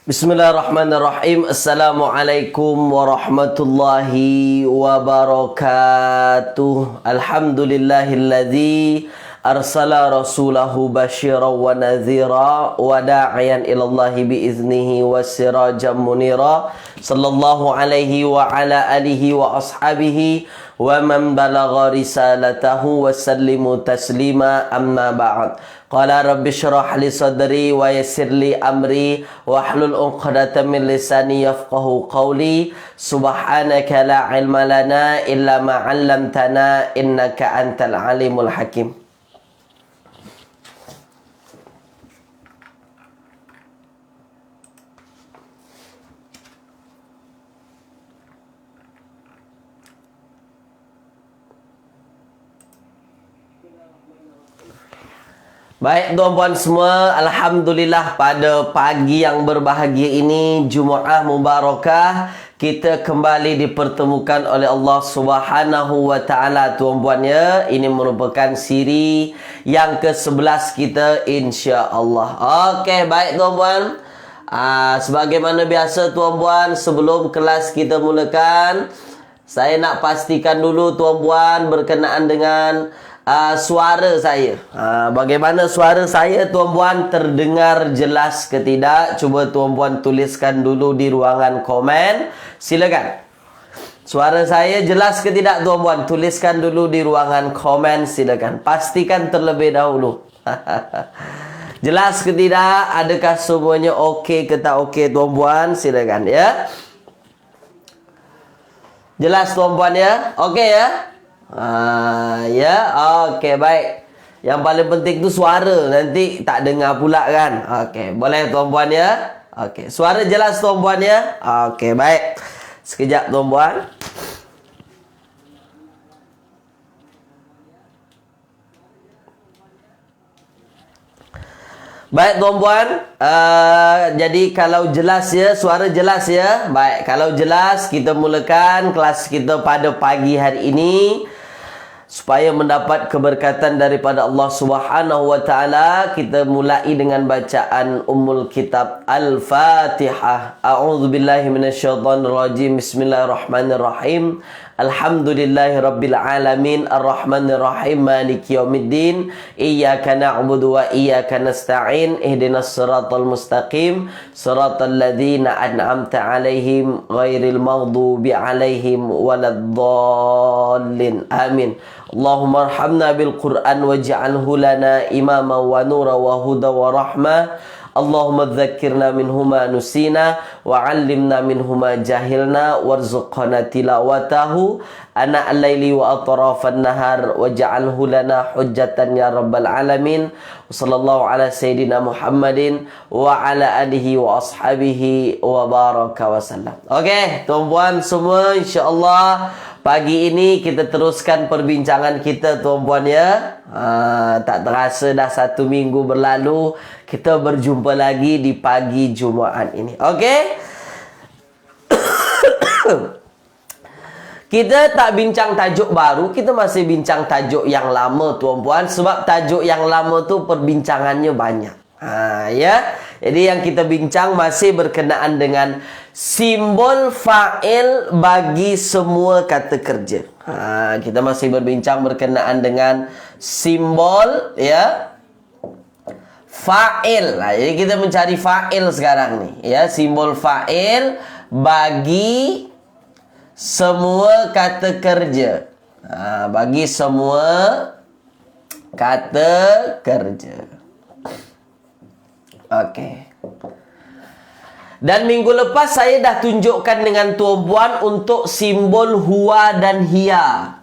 Bismillahirrahmanirrahim. Assalamualaikum warahmatullahi wabarakatuh. Alhamdulillahilladzi arsala rasulahu basyiran wa nadhira wa da'iyan ilallahi biiznihi wa sirajan munira. Sallallahu alaihi wa ala alihi wa ashabihi wa man balagha risalatahu wa sallimu taslima, amma ba'd. Qala rabbi syrah li sadri wa yassir li amri wa hlul 'uqdatam min lisani yafqahu qawli. Subhanaka la ilma lana illa ma 'allamtana innaka antal alimul hakim. Baik tuan-puan semua, Alhamdulillah pada pagi yang berbahagia ini, Jumaah Mubarakah, kita kembali dipertemukan oleh Allah Subhanahu wa Ta'ala tuan-puan ya. Ini merupakan siri yang ke-11 kita insya-Allah. Okey, baik tuan-puan. Sebagaimana biasa tuan-puan, sebelum kelas kita mulakan, saya nak pastikan dulu tuan-puan berkenaan dengan suara saya. Bagaimana suara saya tuan-puan, terdengar jelas ke tidak? Cuba tuan-puan tuliskan dulu di ruangan komen. Silakan. Suara saya jelas ke tidak tuan-puan? Tuliskan dulu di ruangan komen, silakan. Pastikan terlebih dahulu. Jelas ke tidak? Adakah semuanya okey ke tak okey tuan-puan? Silakan ya. Jelas tuan-puan ya? Okey ya? Ya, okey, baik. Yang paling penting tu suara, nanti tak dengar pula kan. Okey, boleh tuan-puan ya? Okey, suara jelas tuan-puan ya? Okey, baik. Sekejap tuan-puan. Baik tuan-puan, jadi kalau jelas ya, suara jelas ya. Baik, kalau jelas kita mulakan kelas kita pada pagi hari ini, supaya mendapat keberkatan daripada Allah Subhanahu wa Ta'ala. Kita mulai dengan bacaan Ummul Kitab Al-Fatihah. A'udzubillahi minasyaitonirrajim. Bismillahirrahmanirrahim. Alhamdulillahi rabbil alamin, arrahmanir rahim, maliki yaumiddin. Iyyaka na'budu wa iyyaka nasta'in. Ihdinas siratal mustaqim, siratal ladzina an'amta 'alaihim ghairil maghdubi 'alaihim waladdallin. Amin. Allahumma arhamna bil Qur'an waj'alhu lana imama wa nura wa huda wa rahmah. Allahumma dzakkirna minhuma nusina wa 'allimna minhuma jahilna warzuqna tilawatahu ana al-laili wa atrafan nahar waj'alhu lana hujjatan ya rabbal alamin. Sallallahu ala sayyidina Muhammadin wa ala alihi wa ashabihi wa baraka wa sallam. Okey, tuan-puan semua, insya-Allah pagi ini kita teruskan perbincangan kita tuan-puan ya. Tak terasa dah 1 minggu berlalu, kita berjumpa lagi di pagi Jumaat ini. Okey? Kita tak bincang tajuk baru, kita masih bincang tajuk yang lama tuan-puan. Sebab tajuk yang lama tu perbincangannya banyak. Ya. Jadi yang kita bincang masih berkenaan dengan simbol fa'il bagi semua kata kerja. Kita masih berbincang berkenaan dengan simbol ya, fa'il. Jadi kita mencari fa'il sekarang ni ya, simbol fa'il bagi semua kata kerja. Bagi semua kata kerja. Okey. Dan minggu lepas saya dah tunjukkan dengan tuan-puan untuk simbol huwa dan hiya.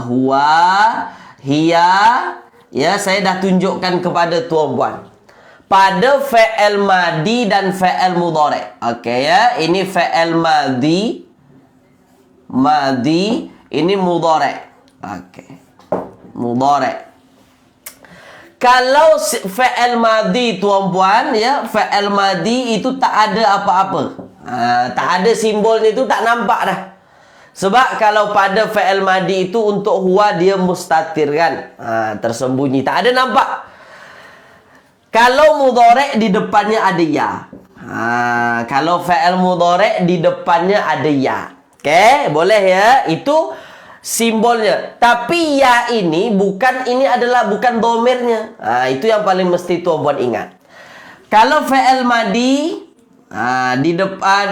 Huwa, hiya, ya, saya dah tunjukkan kepada tuan-puan. Pada fi'il madi dan fi'il mudhari'. Okey ya, ini fi'il madi, ini mudhari'. Okey. Mudhari'. Kalau fi'il madi tuan-puan ya, fi'il madi itu tak ada apa-apa. Tak ada simbolnya itu, tak nampak dah. Sebab kalau pada fi'il madi itu untuk huwa dia mustatir kan, tersembunyi, tak ada nampak. Kalau mudhari' di depannya ada ya. Kalau fa'il mudhari' di depannya ada ya. Oke, boleh ya. Itu simbolnya. Tapi ya ini bukan domirnya. Itu yang paling mesti tuan-puan ingat. Kalau fa'il madi di depan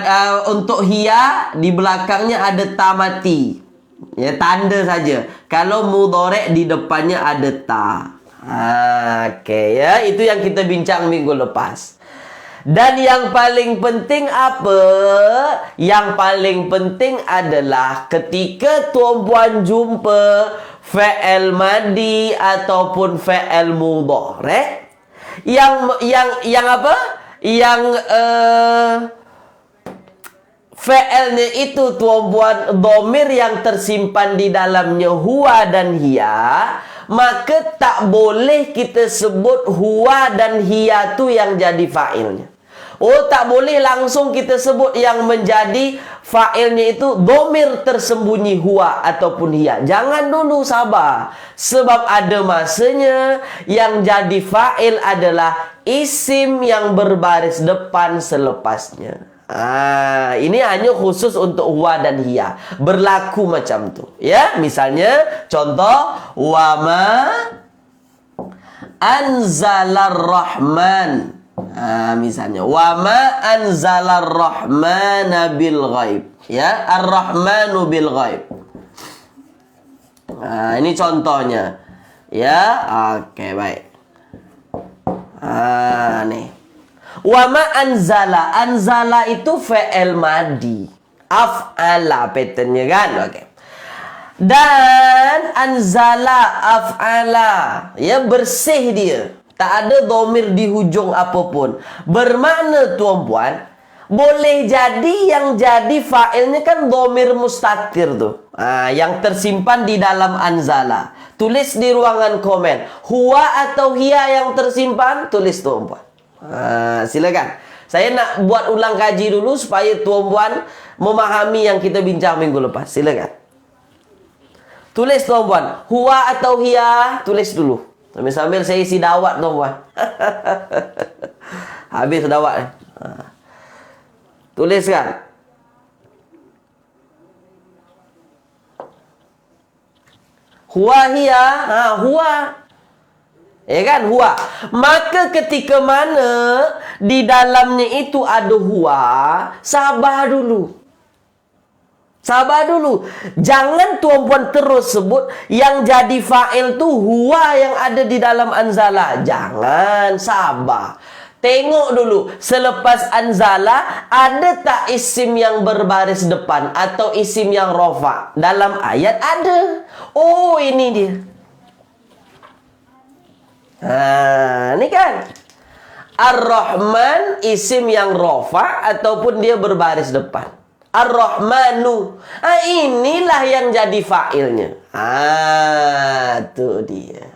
untuk hiya di belakangnya ada ta mati. Ya, tanda saja. Kalau mudhari' di depannya ada ta. Oke ya, itu yang kita bincang minggu lepas. Dan yang paling penting apa? Yang paling penting adalah ketika tuan-puan jumpa fa'il madi ataupun fa'il mudhari', yang apa? Yang fa'ilnya itu tuan-puan dhamir yang tersimpan di dalamnya huwa dan hiya, maka tak boleh kita sebut huwa dan hiya tu yang jadi fa'ilnya. Tak boleh langsung kita sebut yang menjadi fa'ilnya itu dhamir tersembunyi huwa ataupun hiya. Jangan dulu, sabar. Sebab ada masanya yang jadi fa'il adalah isim yang berbaris depan selepasnya. Ini hanya khusus untuk huwa dan hiya. Berlaku macam tu. Ya, misalnya contoh wama anzalar rahman. Misalnya wama anzalar rahmana bil ghaib. Ya, ar-rahmanu bil ghaib. Ini contohnya. Ya, oke, baik. Nih. Wama anzala. Anzala itu fa'il madi. Af'ala patternnya kan? Oke. Dan anzala af'ala. Ya, bersih dia. Tak ada dhamir di hujung apapun. Bermakna tuan-puan, boleh jadi yang jadi fa'ilnya kan dhamir mustatir tu. Yang tersimpan di dalam anzala. Tulis di ruangan komen. Huwa atau hiya yang tersimpan? Tulis tuan-puan. Silakan. Saya nak buat ulang kaji dulu supaya tuan-puan memahami yang kita bincang minggu lepas. Silakan. Tulis tuan-puan. Huwa atau hiya? Tulis dulu. Sambil-sambil saya isi dawat tuan-puan. Habis dawat. Tuliskan. Huwa hiya. Huwa. Ya kan, huwa. Maka ketika mana di dalamnya itu ada huwa, sabar dulu. Sabar dulu. Jangan tuan-puan terus sebut yang jadi fa'il tu huwa yang ada di dalam anzala. Jangan, sabar. Tengok dulu, selepas anzala ada tak isim yang berbaris depan atau isim yang rofa? Dalam ayat ada. Oh, ini dia. Ini kan Ar-Rahman isim yang rofa ataupun dia berbaris depan. Ar-Rahmanu. Inilah yang jadi fa'ilnya. Itu dia.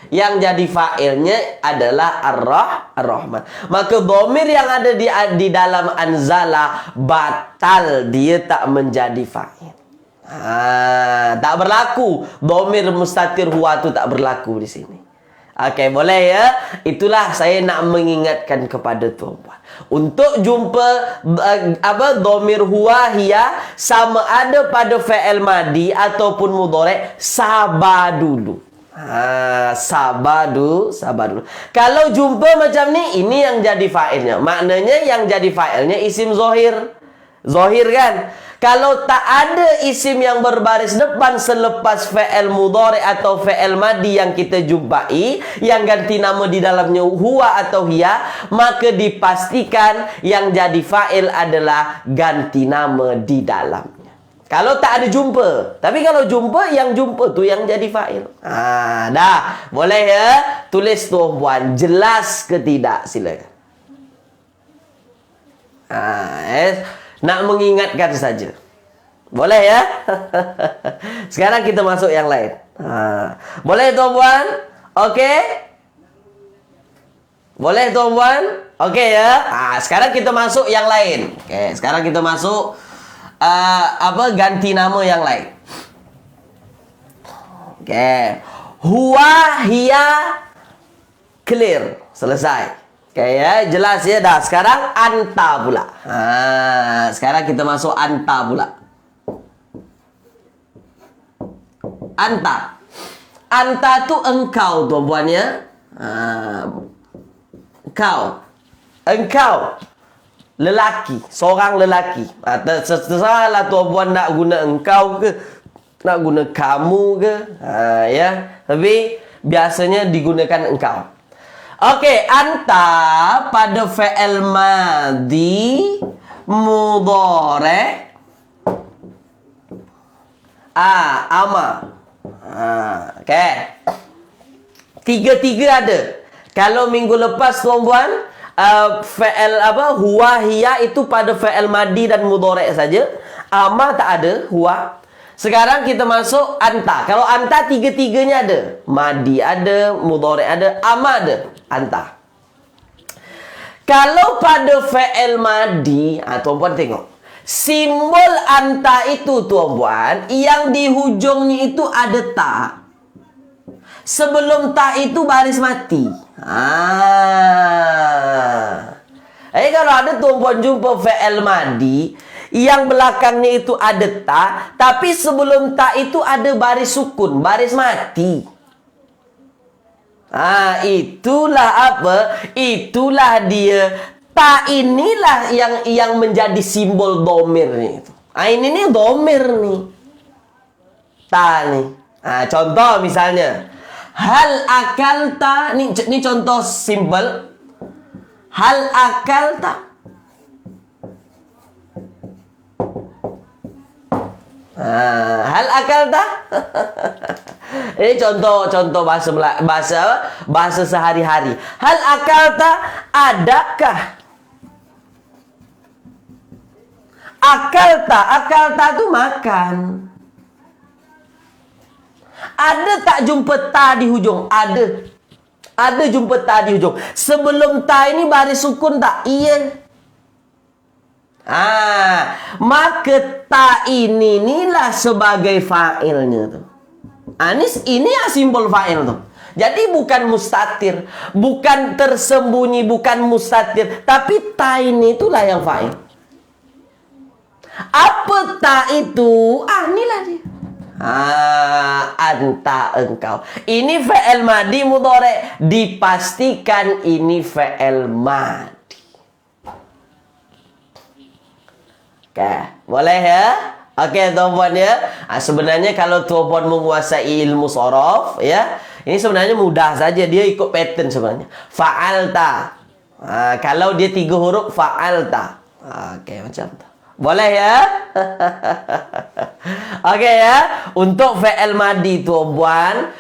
Yang jadi fa'ilnya adalah Ar-Rahman. Maka dhamir yang ada di dalam anzala batal, dia tak menjadi fa'il. Tak berlaku. Dhamir mustatir huwa tu tak berlaku di sini. Okey, boleh ya? Itulah saya nak mengingatkan kepada tuan-puan. Untuk jumpa dhamir huwa hiya sama ada pada fa'il madi ataupun mudhari', sabar dulu. Sabar dulu. Kalau jumpa macam ni, ini yang jadi fa'ilnya. Maknanya yang jadi fa'ilnya isim zahir. Zahir kan? Kalau tak ada isim yang berbaris depan selepas fa'il mudhari' atau fa'il madi yang kita jumpai, yang ganti nama di dalamnya huwa atau hiya, maka dipastikan yang jadi fa'il adalah ganti nama di dalamnya. Kalau tak ada jumpa. Tapi kalau jumpa, yang jumpa tu yang jadi fa'il. Dah. Boleh ya? Tulis tuan-puan. Jelas ke tidak? Silakan. Nak mengingatkan saja. Boleh ya? Sekarang kita masuk yang lain. Boleh tuan-puan? Okey? Boleh tuan-puan? Okey ya? Sekarang kita masuk yang lain. Okey, sekarang kita masuk ganti nama yang lain. Okey. Huwa hiya clear. Selesai. Oke ya, jelas ya. Dah, sekarang anta pula. Sekarang kita masuk anta pula. Anta. Anta tu engkau, tuan-puan ya. Engkau. Lelaki, seorang lelaki. Terserahlah tuan-puan nak guna engkau ke, nak guna kamu ke. Ya. Tapi biasanya digunakan engkau. Okey, anta pada fi'il madhi mudhari' ama. Okey. Tiga-tiga ada. Kalau minggu lepas tuan-puan fi'il huwa hiya itu pada fi'il madhi dan mudhari' saja. Ama tak ada, huwa. Sekarang kita masuk anta. Kalau anta tiga-tiganya ada. Madhi ada, mudhari' ada, ama ada. Anta. Kalau pada fi'il madhi, tuan-puan tengok. Simbol anta itu tuan-puan, yang di hujungnya itu ada ta. Sebelum ta itu baris mati. Kalau ada tuan-puan jumpa fi'il madhi yang belakangnya itu ada ta, tapi sebelum ta itu ada baris sukun, baris mati. Itulah apa? Itulah dia. Ta inilah yang menjadi simbol domir nih. Ini nih domir nih. Ta nih. Contoh misalnya, hal akalta, ini contoh simpel. Hal akalta. Hal akalta. Ini contoh bahasa sehari-hari. Hal akalta, adakah? Akalta tu makan. Ada tak jumpa ta di hujung? Ada jumpa ta di hujung. Sebelum ta ini baris sukun tak? Iya. Maka ta inilah sebagai fa'ilnya tu. Ini simbol fa'il tu. Jadi bukan mustatir, bukan tersembunyi, bukan mustatir, tapi ta ini itulah yang fa'il. Apa ta itu? Inilah dia. Anta, engkau. Ini fi'il madhi mudhari'. Dipastikan ini fi'il madhi. Oke, boleh ya? Oke, tuan-puan ya. Sebenarnya kalau tuan-puan menguasai ilmu sorof, ya, ini sebenarnya mudah saja. Dia ikut pattern sebenarnya. Fa'alta. Kalau dia 3 huruf, fa'alta. Oke, macam tu. Boleh ya? Oke ya. Untuk fi'il madhi tuan-puan,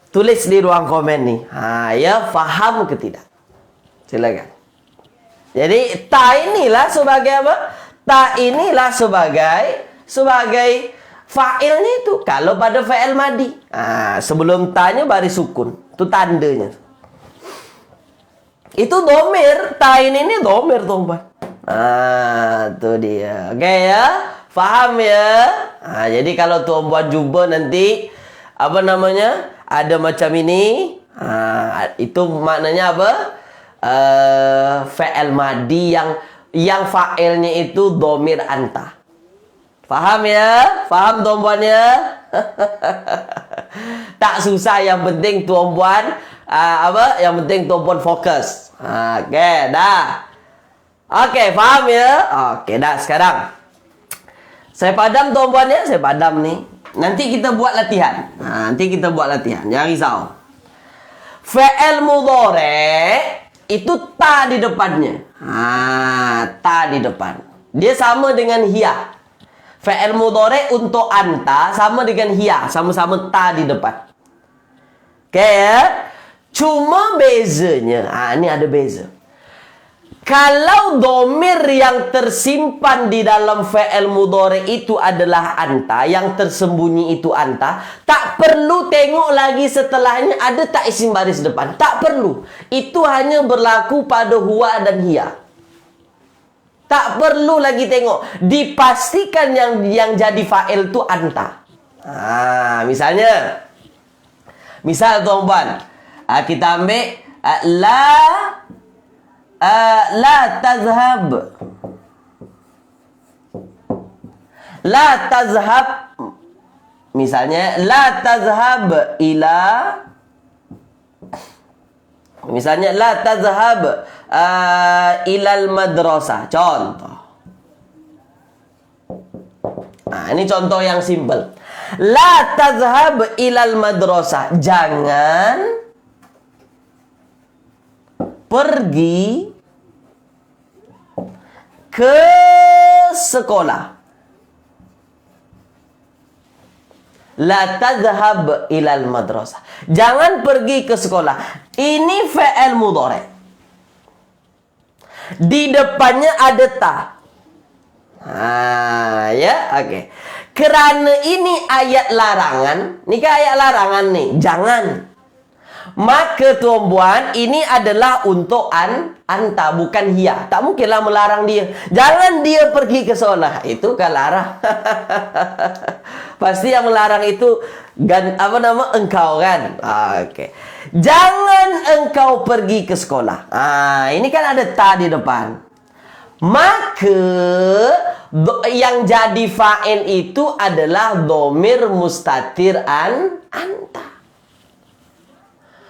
tulis di ruang komen nih. Ya, faham ke tidak? Silakan. Jadi, ta inilah sebagai apa? Ta inilah sebagai fa'ilnya itu. Kalau pada fi'il madhi, sebelum ta-nya baris sukun. Itu tandanya. Itu domir. Ta ini domir, tuan-puan. Itu dia. Oke ya. Faham ya? Jadi kalau tuan-puan jumpa nanti, apa namanya, ada macam ini, itu maknanya apa? Fi'il madhi yang fa'ilnya itu domir anta. Faham ya? Faham tuan-puan ya? Tak susah, yang penting tuan-puan yang penting tuan-puan fokus. Oke, dah. Oke, faham ya? Oke, dah. Sekarang saya padam tuan-puan ya, saya padam nih. Nanti kita buat latihan. Jangan risau. Fi'il mudhari' itu ta di depannya. Ta di depan. Dia sama dengan hiya. Fi'il mudhari' untuk anta sama dengan hiya, sama-sama ta di depan. Oke ya? Cuma bezanya, ini ada beza. Kalau domir yang tersimpan di dalam fi'il mudhari' itu adalah anta, yang tersembunyi itu anta, tak perlu tengok lagi setelahnya ada tak isim baris depan. Tak perlu. Itu hanya berlaku pada huwa dan hiya. Tak perlu lagi tengok. Dipastikan yang jadi fa'il itu anta. Misal tuan-puan, kita ambil la La tazhab. La tazhab. Misalnya, la tazhab ila. Misalnya, la tazhab ilal madrasah. Contoh. Nah, ini contoh yang simple. La tazhab ilal madrasah. Jangan pergi ke sekolah. La tadhhab ilal madrasah. Jangan pergi ke sekolah. Ini fi'il mudhari'. Di depannya ada ta. Ya, oke. Kerana ini ayat larangan. Ini kan ayat larangan nih. Jangan. Maka tuan-puan, ini adalah untuk anta, bukan hiya. Tak mungkinlah melarang dia. Jangan dia pergi ke sekolah. Itu kan larang. Pasti yang melarang itu engkau kan. Oke. Jangan engkau pergi ke sekolah. Ini kan ada ta di depan. Maka yang jadi fa'il itu adalah dhamir mustatir anta.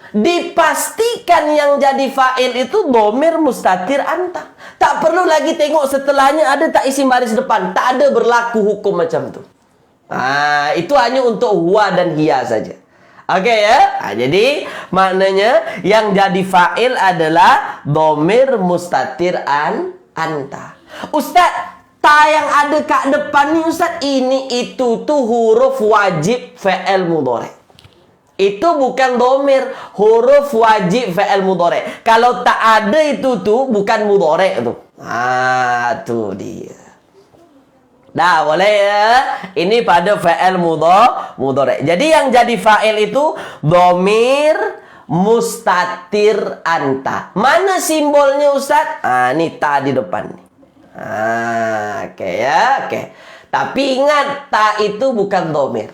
Dipastikan yang jadi fa'il itu dhamir mustatir anta. Tak perlu lagi tengok setelahnya ada tak isim baris depan. Tak ada berlaku hukum macam tu. Itu hanya untuk huwa dan hiya saja. Oke ya. Jadi maknanya yang jadi fa'il adalah dhamir mustatir anta. Ustaz, ta yang ada kat depan ni Ustaz, ini itu tu huruf wajib fi'il mudhari'. Itu bukan dhamir, huruf wajib fi'il mudhari'. Kalau tak ada itu tu bukan mudhari' tu. Tu dia. Dah boleh ya. Ini pada fi'il mudhari'. Jadi yang jadi fa'il itu dhamir mustatir anta. Mana simbolnya Ustaz? Ni ta di depan ni. Oke ya, oke. Tapi ingat, ta itu bukan dhamir.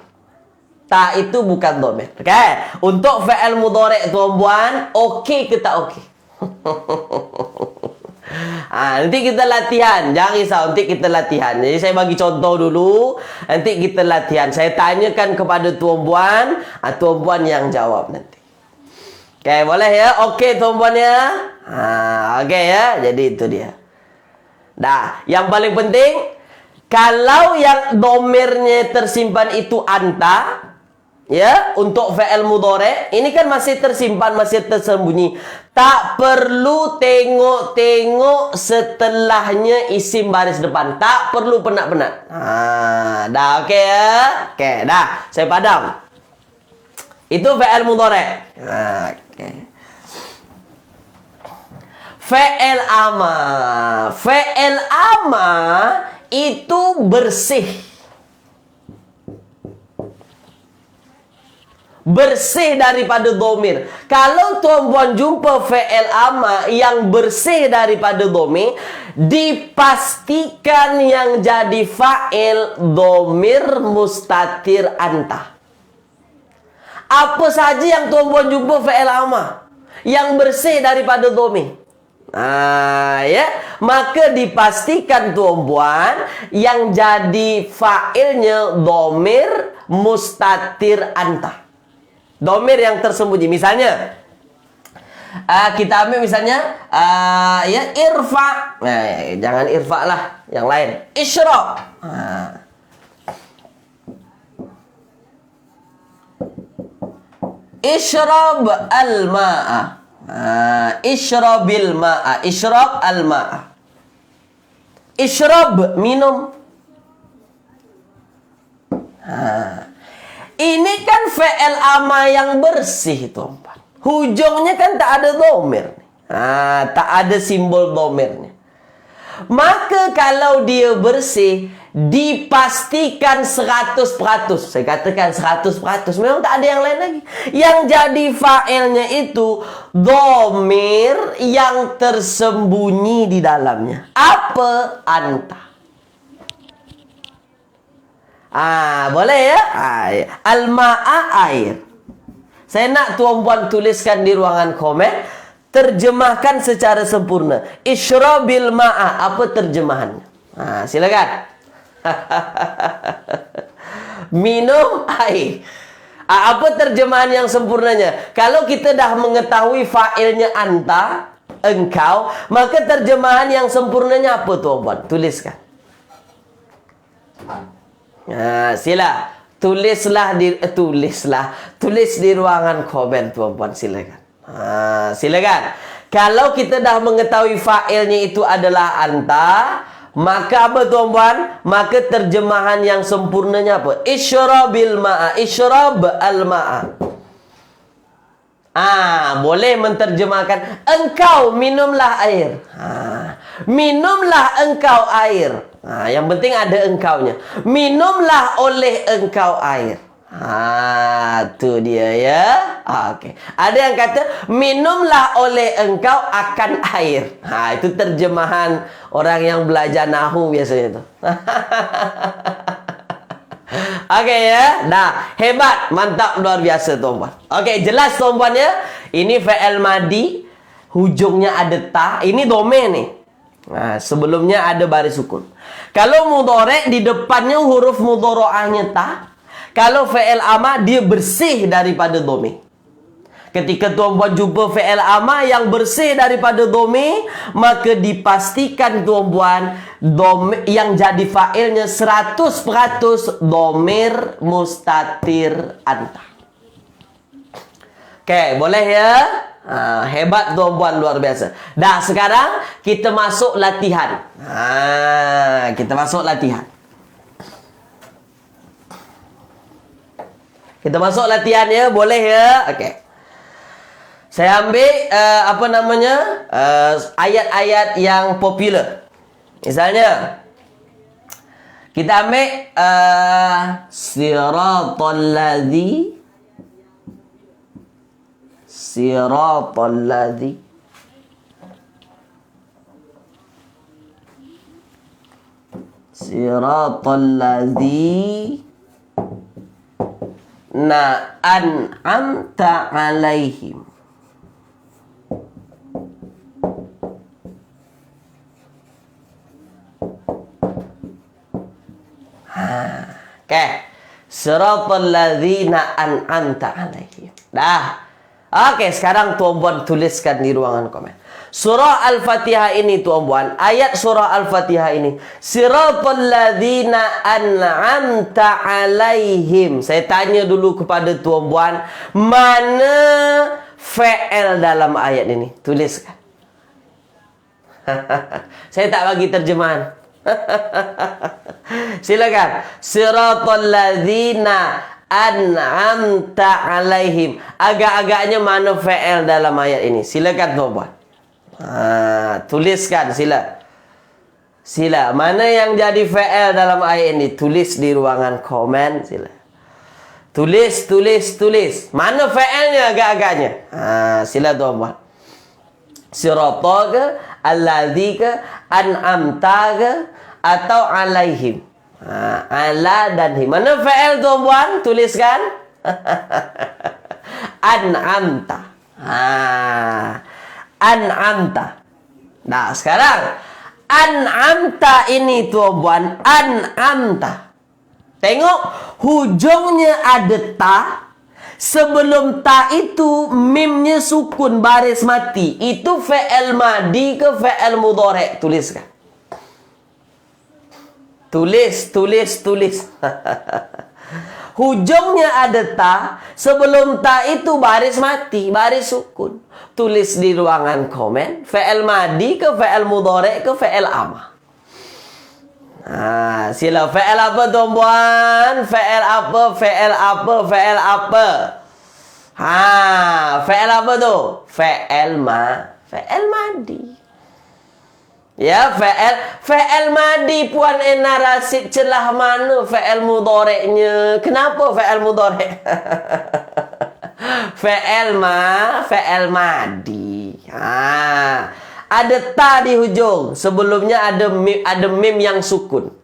Ta itu bukan dhamir. Oke. Untuk fi'il mudhari' tuan-puan, okey ke tak okey? Nanti kita latihan. Jangan risau, nanti kita latihan. Jadi saya bagi contoh dulu. Nanti kita latihan. Saya tanyakan kepada tuan-puan, tuan-puan yang jawab nanti. Oke, boleh ya? Okey tuan-puan ya? Okey ya? Jadi itu dia. Dah, yang paling penting, kalau yang domirnya tersimpan itu anta, ya, untuk fi'il mudhari', ini kan masih tersimpan, masih tersembunyi. Tak perlu tengok-tengok setelahnya isim baris depan. Tak perlu penat-penat. Dah okey ya? Okey, dah. Saya padam. Itu fi'il mudhari'. Okey. Fi'il amar. Fi'il amar itu bersih. Bersih daripada dhamir. Kalau tuan-puan jumpa fi'il amar yang bersih daripada dhamir, dipastikan yang jadi fa'il dhamir mustatir anta. Apa saja yang tuan-puan jumpa fi'il amar yang bersih daripada dhamir, ya, maka dipastikan tuan-puan yang jadi fa'ilnya dhamir mustatir anta. Dhamir yang tersembunyi. Misalnya kita ambil misalnya ya, irfa. Jangan irfa lah, yang lain. Isyrab. Isyrab al-ma'a. Isyrabil ma'a. Isyrab al-ma'a. Isyrab, minum. Ini kan fi'il amar yang bersih, tuan-tuan. Hujungnya kan tak ada dhamir. Tak ada simbol dhamirnya. Maka kalau dia bersih, dipastikan 100%. Saya katakan 100%. Memang tak ada yang lain lagi. Yang jadi fa'ilnya itu dhamir yang tersembunyi di dalamnya. Apa? Anta. Boleh ya? Al-ma'a, air. Saya nak tuan-puan tuliskan di ruangan komen. terjemahkan secara sempurna. Isyrabil ma'a. Apa terjemahannya? Silakan. Minum air. Apa terjemahan yang sempurnanya? Kalau kita dah mengetahui fa'ilnya anta, engkau, maka terjemahan yang sempurnanya apa tuan-puan? Tuliskan. Sila. Tulis di ruangan komen tuan-puan, silakan. Silakan. Kalau kita dah mengetahui fa'ilnya itu adalah anta, maka apa tuan-puan? Maka terjemahan yang sempurnanya apa? Isyrabil ma'a. Isyrab al-ma'a. Boleh menterjemahkan engkau minumlah air. Minumlah engkau air. Yang penting ada engkaunya. Minumlah oleh engkau air. Tu dia ya. Okey. Ada yang kata minumlah oleh engkau akan air. Itu terjemahan orang yang belajar nahu biasanya tu. Okey ya. Nah, hebat, mantap, luar biasa tuan-puan. Okey, jelas tuan-puan ya. Ini fi'il madi, hujungnya ada ta. Ini domain nih. Sebelumnya ada baris sukun. Kalau mudhari' di depannya huruf mudhari'ahnya ta. Kalau fi'il amar dia bersih daripada domain. Ketika tuan-puan jumpa fi'il amar yang bersih daripada domain, maka dipastikan tuan-puan yang jadi fa'ilnya 100% domir mustatir anta. Okey, boleh ya? Hebat tuan-puan, luar biasa. Dah, sekarang kita masuk latihan. Kita masuk latihan. Kita masuk latihan ya, boleh ya? Okey. Saya ambil ayat-ayat yang popular. Misalnya kita ambil siratal ladzi an'amta alaihim. Okey. Siratal ladzina an'amta alaihim. Dah. Okey, sekarang tuan-puan tuliskan di ruangan komen. Surah Al-Fatihah ini tuan-puan, ayat surah Al-Fatihah ini, siratal ladzina an'amta alaihim. Saya tanya dulu kepada tuan-puan, mana fi'il dalam ayat ini? Tuliskan. Saya tak bagi terjemahan. Silakan. Siratal ladzina an'amta alaihim. Agak-agaknya mana fi'il dalam ayat ini? Silakan tuan-puan. Tuliskan sila. Mana yang jadi fi'il dalam ayat ini? Tulis di ruangan komen sila. Tulis. Mana fi'ilnya agak-agaknya? Sila tuan-puan. Sirata ke, alladzi ke, an'amta ke, atau alaihim. Ala dan him. Mana fi'il tuan-puan? Tuliskan. An'amta. An'amta. Nah, sekarang an'amta ini tuan-puan, an'amta. Tengok hujungnya ada ta. Sebelum ta itu mimnya sukun baris mati. Itu fi'il madi ke fi'il mudhari'? Tuliskan. Tulis. Hujungnya ada ta. Sebelum ta itu baris mati, baris sukun. Tulis di ruangan komen. Fi'il madi ke fi'il mudhari' ke fi'il amar? Sila. Fi'il apa tuan-puan? Fi'il apa? Fi'il apa tu? Fi'il madi. Ya, fi'il madi Puan Ena Rasid celah mana fi'il mudhari'nya? Kenapa fi'il mudhari'? Fi'il madi. Ada ta di hujung. Sebelumnya ada mim yang sukun.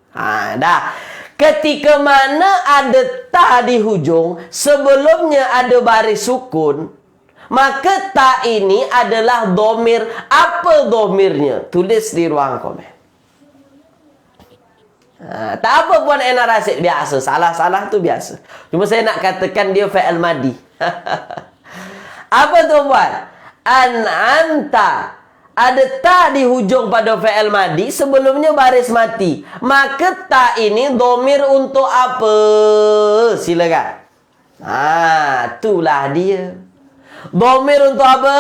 Dah. Ketika mana ada ta di hujung, sebelumnya ada baris sukun, Maka ta ini adalah domir. Apa domirnya? Tulis di ruang komen. Tak apa Puan Ena Rasid. Biasa. Salah-salah tu biasa. Cuma saya nak katakan dia fa'il madi. Apa tu Puan? An'amta. Ada ta di hujung pada fa'il madi, sebelumnya baris mati. Maka ta ini domir untuk apa? Silakan. Itulah dia. Domir untuk apa?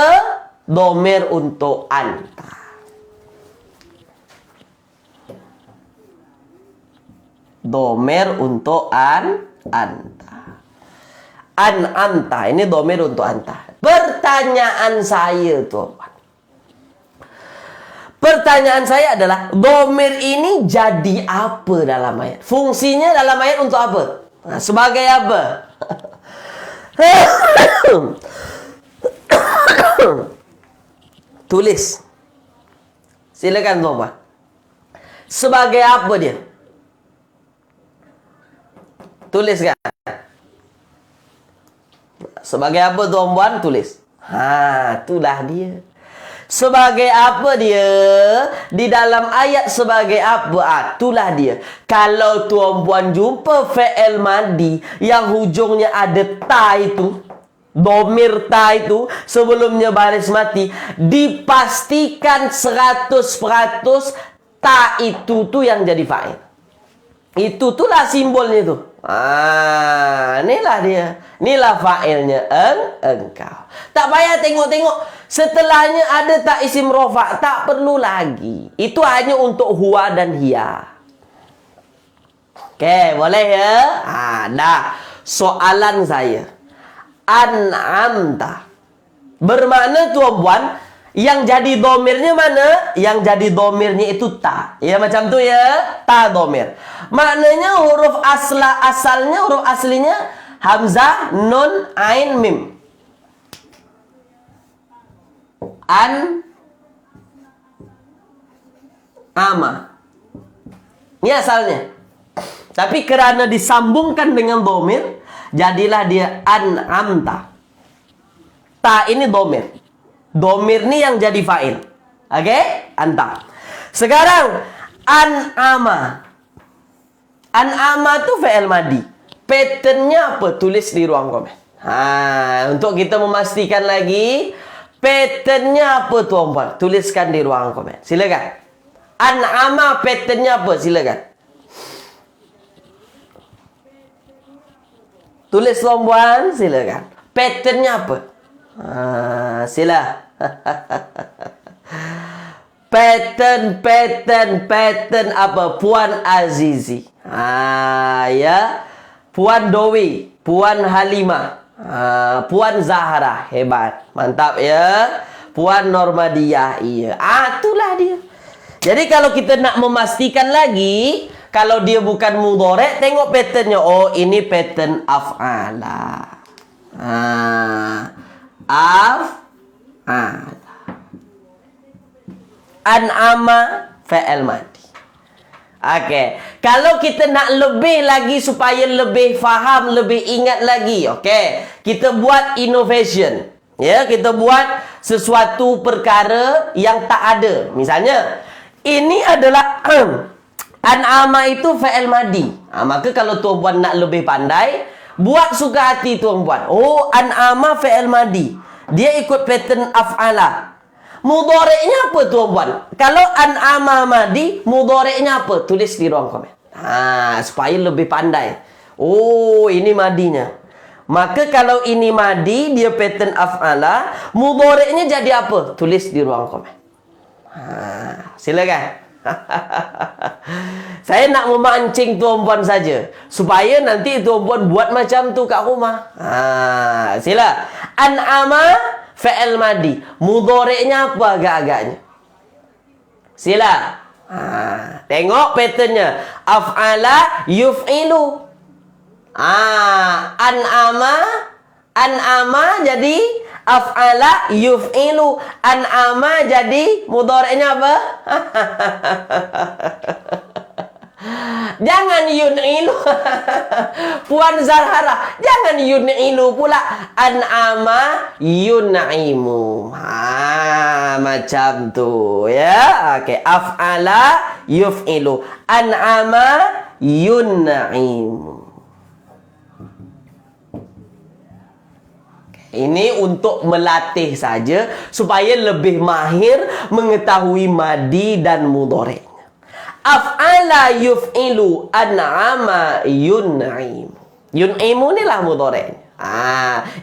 Domir untuk anta. Domir untuk anta. Anta. Ini domir untuk anta. Pertanyaan saya tuan. Pertanyaan saya adalah, domir ini jadi apa dalam ayat? Fungsinya dalam ayat untuk apa? Sebagai apa? Tulis. Silakan tuan-tuan. Sebagai apa dia? Tuliskan. Sebagai apa tuan-tuan? Tulis. Itulah dia. Sebagai apa dia? Di dalam ayat sebagai apa? Itulah dia. Kalau tuan-puan jumpa fi'il madi yang hujungnya ada ta itu, domir ta itu, sebelumnya baris mati, dipastikan 100% ta itu tu yang jadi fa'il. Itulah simbolnya tu. Inilah dia. Inilah fa'ilnya engkau. Tak payah tengok-tengok. Setelahnya ada tak isim rofa'. Tak perlu lagi. Itu hanya untuk huwa dan hiya. Okey, boleh ya? Dah. Soalan saya. An'amta. Bermakna tuan-puan, yang jadi domirnya mana? Yang jadi domirnya itu ta. Ya macam tu ya. Ta domir. Maknanya huruf asalnya, huruf aslinya hamzah, nun, ain, mim. Ama. Ini asalnya. Tapi kerana disambungkan dengan domir, jadilah dia an'amta. Ta ini domir. Domir ni yang jadi fa'il. Okey? Anta. Sekarang an'ama. An'ama tu fa'il madi. Patternnya apa? Tulis di ruang komen. Untuk kita memastikan lagi, patternnya apa tuan-puan? Tuliskan di ruang komen. Silakan. An'ama patternnya apa? Silakan. Tulis tuan-puan, silakan. Patternnya apa? Sila. Pattern apa? Puan Azizi. Ya. Puan Dowi, Puan Halimah, Puan Zahra. Hebat. Mantap ya. Puan Normadiyah. Iya. Itulah dia. Jadi kalau kita nak memastikan lagi, kalau dia bukan mudhari', tengok patternnya. Oh, ini pattern af'ala. Af'ala. An'ama fa'il madi. Okey. Kalau kita nak lebih lagi supaya lebih faham, lebih ingat lagi, okey, kita buat innovation. Ya, kita buat sesuatu perkara yang tak ada. Misalnya, ini adalah an'ama itu fa'il madi. Maka kalau tuan-puan nak lebih pandai, buat suka hati tuan-puan. Oh, an'ama fa'il madi. Dia ikut pattern af'ala. Mudhari'nya apa tuan-puan? Kalau an'ama madi, mudhari'nya apa? Tulis di ruang komen. Supaya lebih pandai. Oh, ini madinya. Maka kalau ini madi, dia pattern af'ala, mudhari'nya jadi apa? Tulis di ruang komen. Silakan. Saya nak memancing tuan-puan saja, supaya nanti tuan-puan buat macam tu kat rumah. Sila. An'ama fa'il madi. Mudhari'nya apa agak-agaknya? Sila. Tengok patternnya. Af'ala yuf'ilu. An'ama jadi af'ala yuf'ilu. An'ama jadi mudhari'nya apa? Jangan yun'ilu. Puan Zahra, jangan yun'ilu pula. An'ama yun'imu. Macam tu ya. Okey, af'ala yuf'ilu, an'ama yun'imu. Ini untuk melatih saja supaya lebih mahir mengetahui madi dan mudhari'. Af'ala yuf'ilu, an'ama yun'imu. Yun'imu ni lah mudhari'.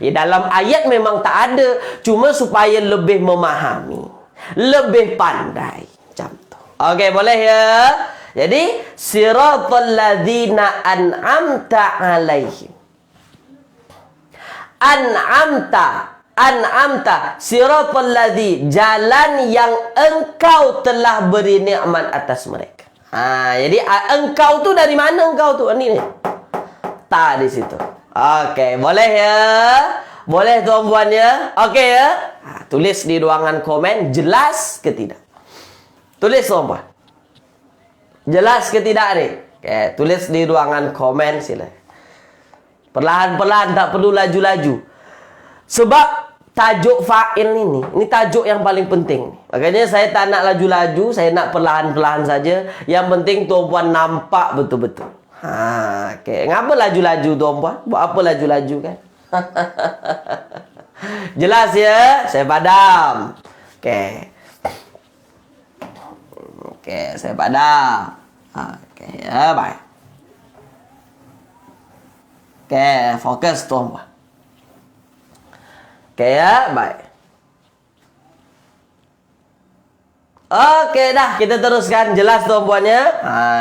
Dalam ayat memang tak ada, cuma supaya lebih memahami, lebih pandai. Macam tu. Okey, boleh ya? Jadi, siratal ladzina an'amta 'alaihim. An'amta siratal ladzi, jalan yang engkau telah beri nikmat atas mereka. Jadi engkau tu dari mana engkau tu? Ni. Tak di situ. Okey, boleh ya? Boleh tuan-puan ya? Okey ya? Tulis di ruangan komen jelas ke tidak? Tulis tuan-puan. Jelas ke tidak ni? Okey, tulis di ruangan komen sila. Perlahan-perlahan, tak perlu laju-laju. Sebab tajuk fa'il ini tajuk yang paling penting. Makanya saya tak nak laju-laju, saya nak perlahan-perlahan saja. Yang penting tuan-puan nampak betul-betul. Okay. Ngapa laju-laju tuan-puan? Buat apa laju-laju kan? Jelas ya? Saya padam. Okay. Okay, saya padam. Okay, ya, baik. Okay, fokus tuan-puan. Okay ya, baik. Okey dah, kita teruskan. Jelas tuan-puan ya?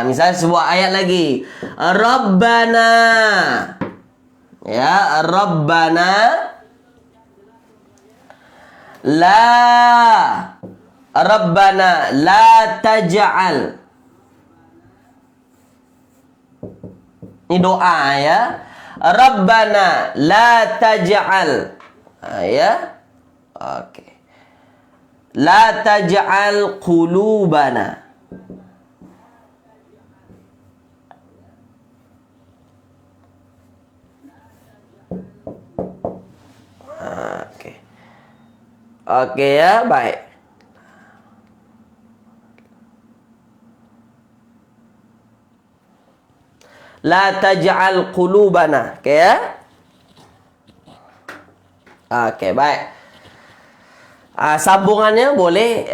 Misalnya sebuah ayat lagi. Rabbana. Ya, Rabbana. Rabbana la taj'al. Ini doa ya. Rabbana la taj'al. Ya. Okey. La taj'al qulubana. Okey. Okey ya, baik. La taj'al qulubana. Okey ya? Okey, baik. Sambungannya boleh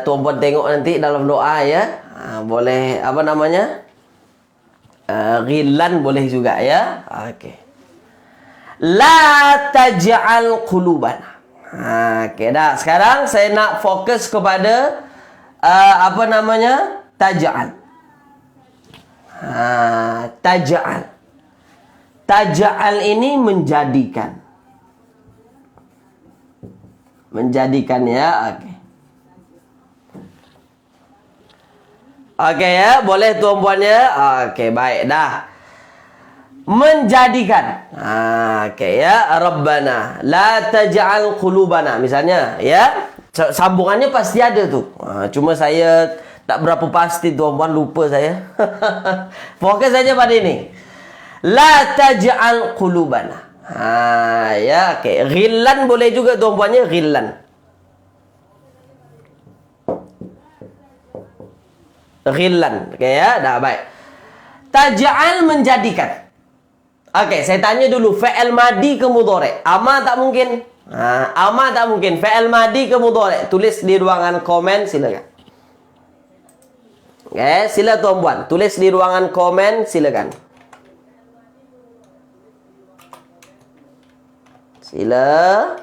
tuan-puan tengok nanti dalam doa ya. Boleh apa namanya? Ghillan boleh juga ya. Okey. La taj'al qulubana. Okey dah. Sekarang saya nak fokus kepada apa namanya? Taj'al. Taj'al. Taj'al ini menjadikan. Menjadikan ya. Okey. Okey ya, boleh tuan-puan ya. Okey, baik dah. Menjadikan. Okey ya, Rabbana la taj'al qulubana misalnya ya. Sambungannya pasti ada tu. Cuma saya tak berapa pasti tuan-puan, lupa saya. Fokus saja pada ini. La taj'al qulubana. Ya, okey. Ghillan boleh juga tuan-puannya, ghillan. Ghillan. Okey ya, dah baik. Taj'al menjadikan. Okey, saya tanya dulu, fi'il madi ke mudhari'? Ama tak mungkin. Ama tak mungkin. Fi'il madi ke mudhari'? Tulis di ruangan komen silakan. Okey, sila tuan-puan, tulis di ruangan komen silakan. Sila.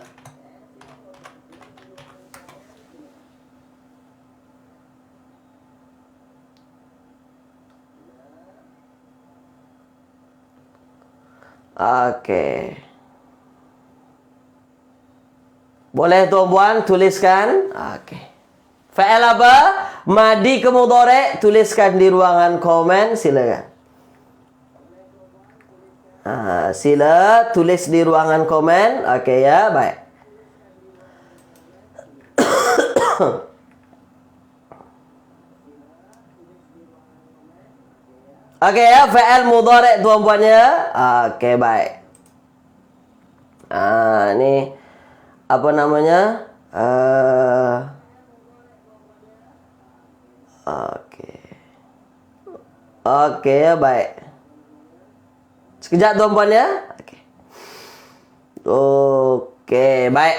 Okey. Boleh tuan-puan tuliskan? Okey. Fa'il apa? Madi ke mudhari'? Tuliskan di ruangan komen silakan. Sila tulis di ruangan komen. Okey ya, baik. Okey ya, fi'il mudhari' tuan-puan ya. Okey, baik. Ni apa namanya? Oke. Oke ya, baik. Sekejap tuan-puan ya. Oke. Oke, baik.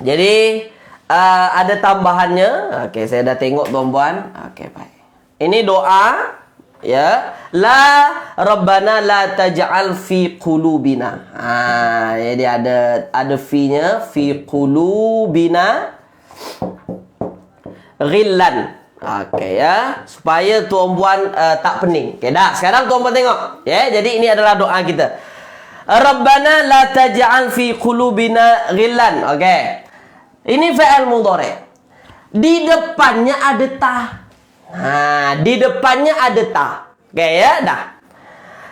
Jadi ada tambahannya. Oke, saya dah tengok tuan-puan. Oke, baik. Ini doa ya. La Rabbana la taj'al fi qulubina. Jadi ada fi-nya, fi qulubina ghillan. Oke ya, supaya tuan-puan tak pening. Oke dah, sekarang tuan-puan tengok. Ya, jadi ini adalah doa kita. Rabbana la taj'al fi qulubina ghillan. Oke. Ini fi'il mudhari. Di depannya ada ta. Di depannya ada ta. Oke ya, dah.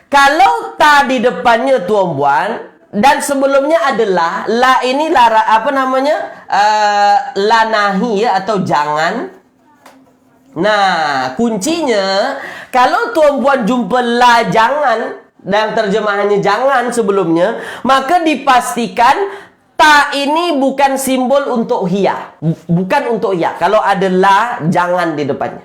Kalau ta di depannya tuan-puan dan sebelumnya adalah la ini apa namanya? La nahi ya, atau jangan. Nah, kuncinya kalau tuan-puan jumpa la jangan dan terjemahannya jangan sebelumnya, maka dipastikan ta ini bukan simbol untuk hiya. Bukan untuk hiya. Kalau ada la jangan di depannya.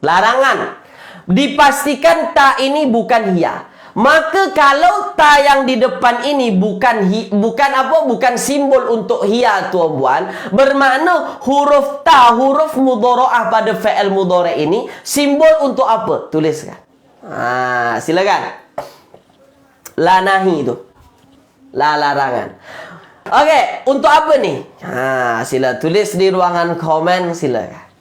Larangan. Dipastikan ta ini bukan hiya. Maka kalau ta yang di depan ini bukan simbol untuk hiya tuan-puan, bermakna huruf ta, huruf mudhara'ah pada fi'il mudhari ini simbol untuk apa? Tuliskan. Silakan. La nahi itu. La larangan. Oke, untuk apa nih? Sila tulis di ruangan komen, silakan.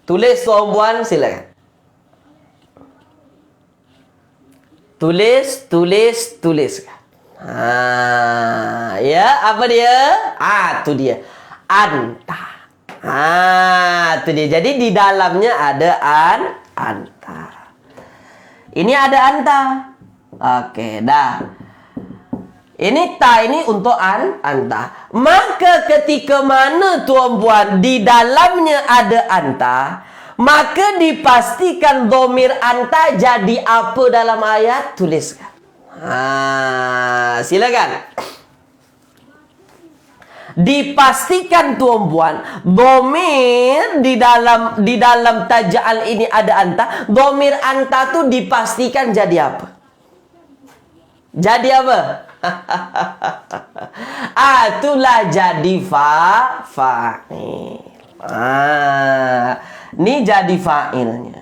Tulis tuan-puan, silakan. Tulis. Ya, apa dia? Itu dia. Anta. Itu dia. Jadi di dalamnya ada anta. Ini ada anta. Oke, dah. Ini ta ini untuk anta. Maka ketika mana tuan-puan di dalamnya ada anta, maka dipastikan dhamir anta jadi apa dalam ayat? Tuliskan. Silakan. Dipastikan tuan-puan, dhamir di dalam taj'al ini ada anta. Dhamir anta tu dipastikan jadi apa? Jadi apa? Itulah jadi fa'il. Ini jadi fa'ilnya.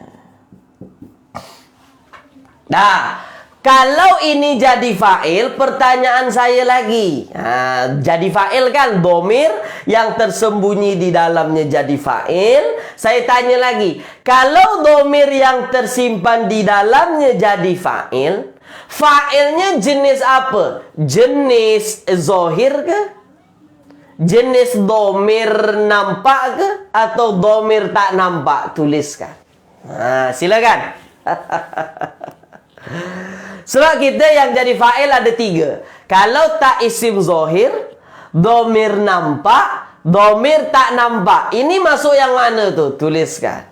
Nah, kalau ini jadi fa'il, pertanyaan saya lagi. Jadi fa'il kan, dhamir yang tersembunyi di dalamnya jadi fa'il. Saya tanya lagi, kalau dhamir yang tersimpan di dalamnya jadi fa'il, fa'ilnya jenis apa? Jenis zahir ke? Jenis dhamir nampak ke? Atau dhamir tak nampak? Tuliskan. Silakan. Sebab kita yang jadi fa'il ada 3. Kalau tak isim zahir, dhamir nampak, dhamir tak nampak. Ini masuk yang mana tu? Tuliskan.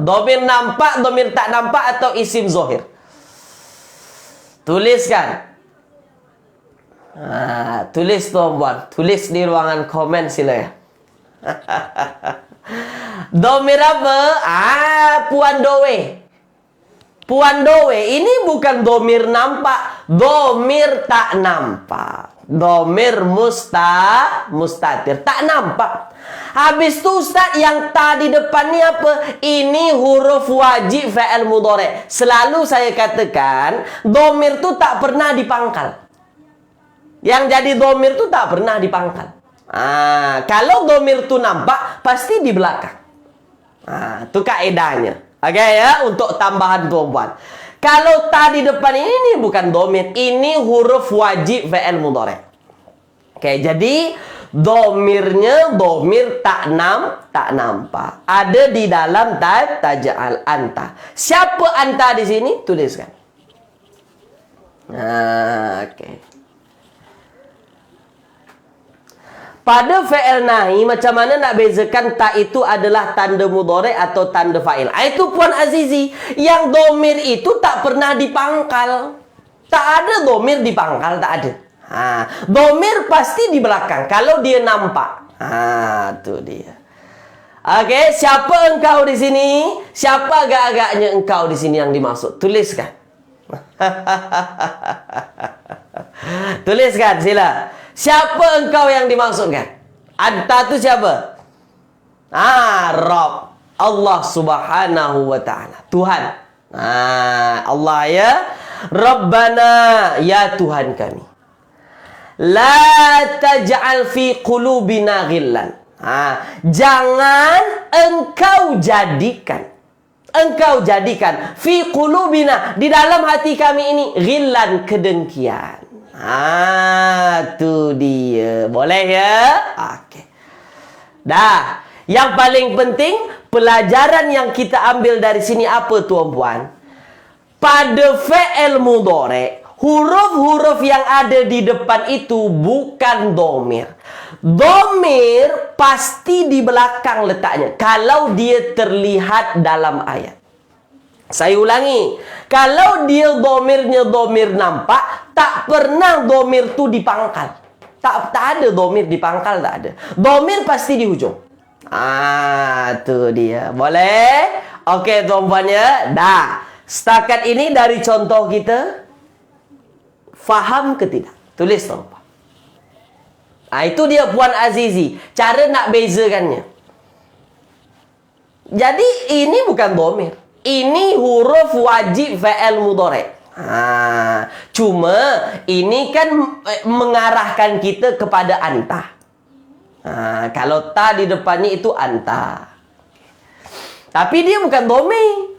Dhamir nampak, dhamir tak nampak atau isim zahir? Tuliskan. Tulis tuan-puan. Tulis di ruangan komen silakan. Dhamir apa? Puan dowe. Puan dowe ini bukan dhamir nampak, dhamir tak nampak. Dhamir mustatir, tak nampak. Habis tu Ustaz, yang ta di depan ni apa? Ini huruf wajib fa'il mudhari. Selalu saya katakan, dhamir tu tak pernah dipangkal. Yang jadi dhamir tu tak pernah dipangkal. Kalau dhamir tu nampak, pasti di belakang. Itu kaedahnya. Oke ya, untuk tambahan tuan-puan. Kalau ta di depan ini bukan dhamir, ini huruf wajib fa'il mudhari. Oke, jadi dhamirnya dhamir tak nampak. Ada di dalam taj'al anta. Siapa anta di sini? Tuliskan. Oke. Pada fi'il nahi, macam mana nak bezakan ta itu adalah tanda mudhari atau tanda fa'il? Itu Puan Azizi, yang dhamir itu tak pernah dipangkal. Tak ada dhamir dipangkal, tak ada. Domir pasti di belakang kalau dia nampak. Tuh dia. Oke, siapa engkau di sini? Siapa agak-agaknya engkau di sini yang dimaksud? Tuliskan. Tuliskan, sila. Siapa engkau yang dimaksudkan? Anta itu siapa? Rabb. Allah Subhanahu wa ta'ala. Tuhan. Allah ya. Rabbana, ya Tuhan kami. La taj'al fi qulubina ghillan. Jangan engkau jadikan fi qulubina, di dalam hati kami ini, ghillan, kedengkian. Tuh dia. Boleh ya? Oke. Dah. Yang paling penting, pelajaran yang kita ambil dari sini apa tuan-puan? Pada fi'il mudhari', huruf-huruf yang ada di depan itu bukan domir. Domir pasti di belakang letaknya kalau dia terlihat dalam ayat. Saya ulangi, kalau dia domirnya domir nampak, tak pernah domir tu dipangkal. Tak ada domir dipangkal, tak ada. Domir pasti di hujung. Tu dia. Boleh? Okey tuan-puan ya. Dah. Setakat ini dari contoh kita, faham ke tidak? Tulis tuan-puan. Itu dia Puan Azizi. Cara nak bezakannya. Jadi ini bukan domir. Ini huruf wajib fa'il mudhari'. Cuma ini kan mengarahkan kita kepada anta. Kalau ta di depannya itu anta. Tapi dia bukan domir.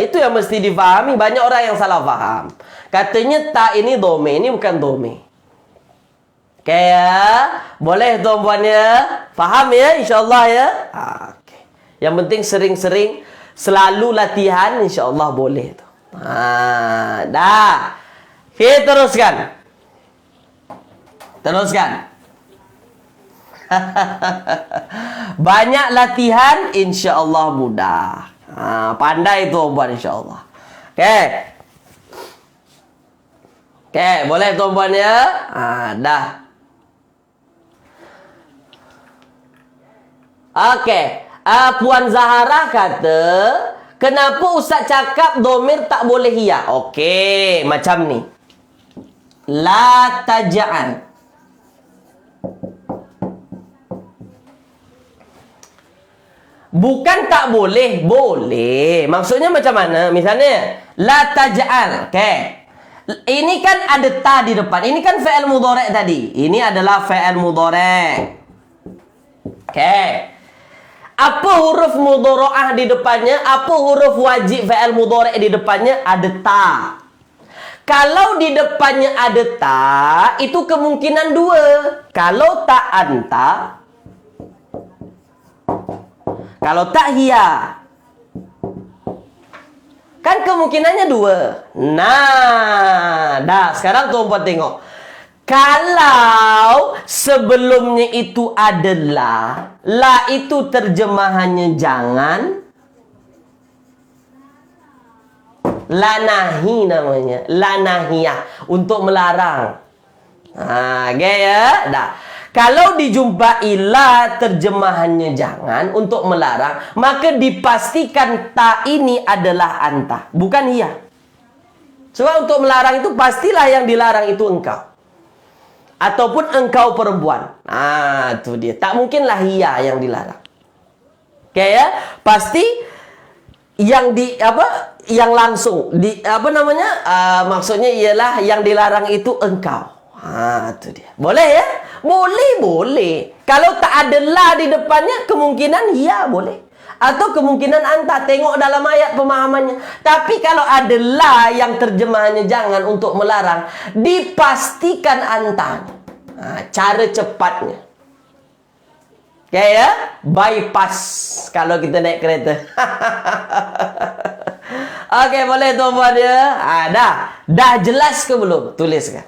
Itu yang mesti difahami. Banyak orang yang salah faham. Katanya ta ini domir. Ini bukan domir. Oke ya. Boleh tuan-puan ya. Faham ya insyaAllah ya. Oke. Yang penting sering-sering selalu latihan, insyaAllah boleh tu. Dah. Kita teruskan. Banyak latihan, insyaAllah mudah. Pandai tuan-puan insyaAllah. Oke, boleh tuan-puan ya. Dah. Oke. Puan Zahara kata, kenapa Ustaz cakap domir tak boleh hiya? Okey, macam ni. La taj'al. Bukan tak boleh, boleh. Maksudnya macam mana? Misalnya, la taj'al. Okey. Ini kan ada ta di depan. Ini kan fi'il mudhari' tadi. Ini adalah fi'il mudhari'. Okey. Apa huruf mudhara'ah di depannya? Apa huruf wajib fa'il mudhari' di depannya? Ada ta. Kalau di depannya ada ta, itu kemungkinan dua. Kalau tak anta, kalau tak hiya. Kan kemungkinannya dua. Nah, dah sekarang tuan-puan tengok. Kalau sebelumnya itu adalah, la itu terjemahannya jangan, la nahi namanya, la nahiyah, untuk melarang. Ya, dah. Kalau dijumpai la terjemahannya jangan, untuk melarang, maka dipastikan ta ini adalah anta, bukan hiya. Sebab untuk melarang itu pastilah yang dilarang itu engkau. Ataupun engkau perempuan. Itu dia. Tak mungkinlah hiya yang dilarang. Okey ya? Pasti yang yang langsung maksudnya ialah yang dilarang itu engkau. Itu dia. Boleh ya? Boleh. Kalau tak ada la di depannya, kemungkinan hiya boleh. Atau kemungkinan anta, tengok dalam ayat pemahamannya. Tapi kalau ada la yang terjemahannya jangan, untuk melarang, dipastikan anta. Cara cepatnya. Oke ya? Bypass kalau kita naik kereta. Oke, boleh tuan-puan ya? Dah jelas ke belum? Tuliskan.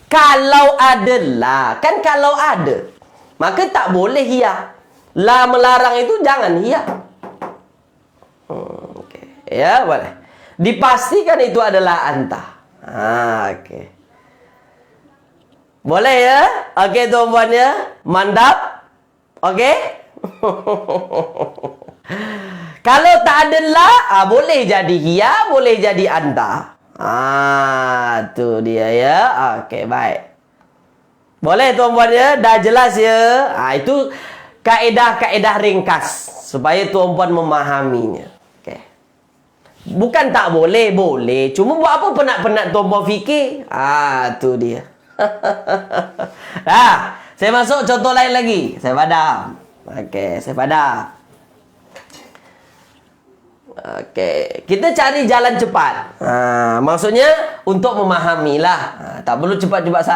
Kalau ada la, kan kalau ada, maka tak boleh hiya. La melarang itu jangan hiya. Oke. Ya, boleh. Dipastikan itu adalah anta. Oke. Boleh ya? Okey tuan-puan ya. Mantap. Okey? Kalau tak ada la, boleh jadi hiya, boleh jadi anta. Tu dia ya. Okey, baik. Boleh tuan-puan ya? Dah jelas ya? Itu kaedah-kaedah ringkas supaya tuan-puan memahaminya. Okey. Bukan tak boleh, boleh. Cuma buat apa penat-penat tuan-puan fikir? Tu dia. Saya masuk contoh lain lagi. Saya padam. Okey, saya padam. Okey, kita cari jalan cepat. Maksudnya untuk memahamilah. Tak perlu cepat-cepat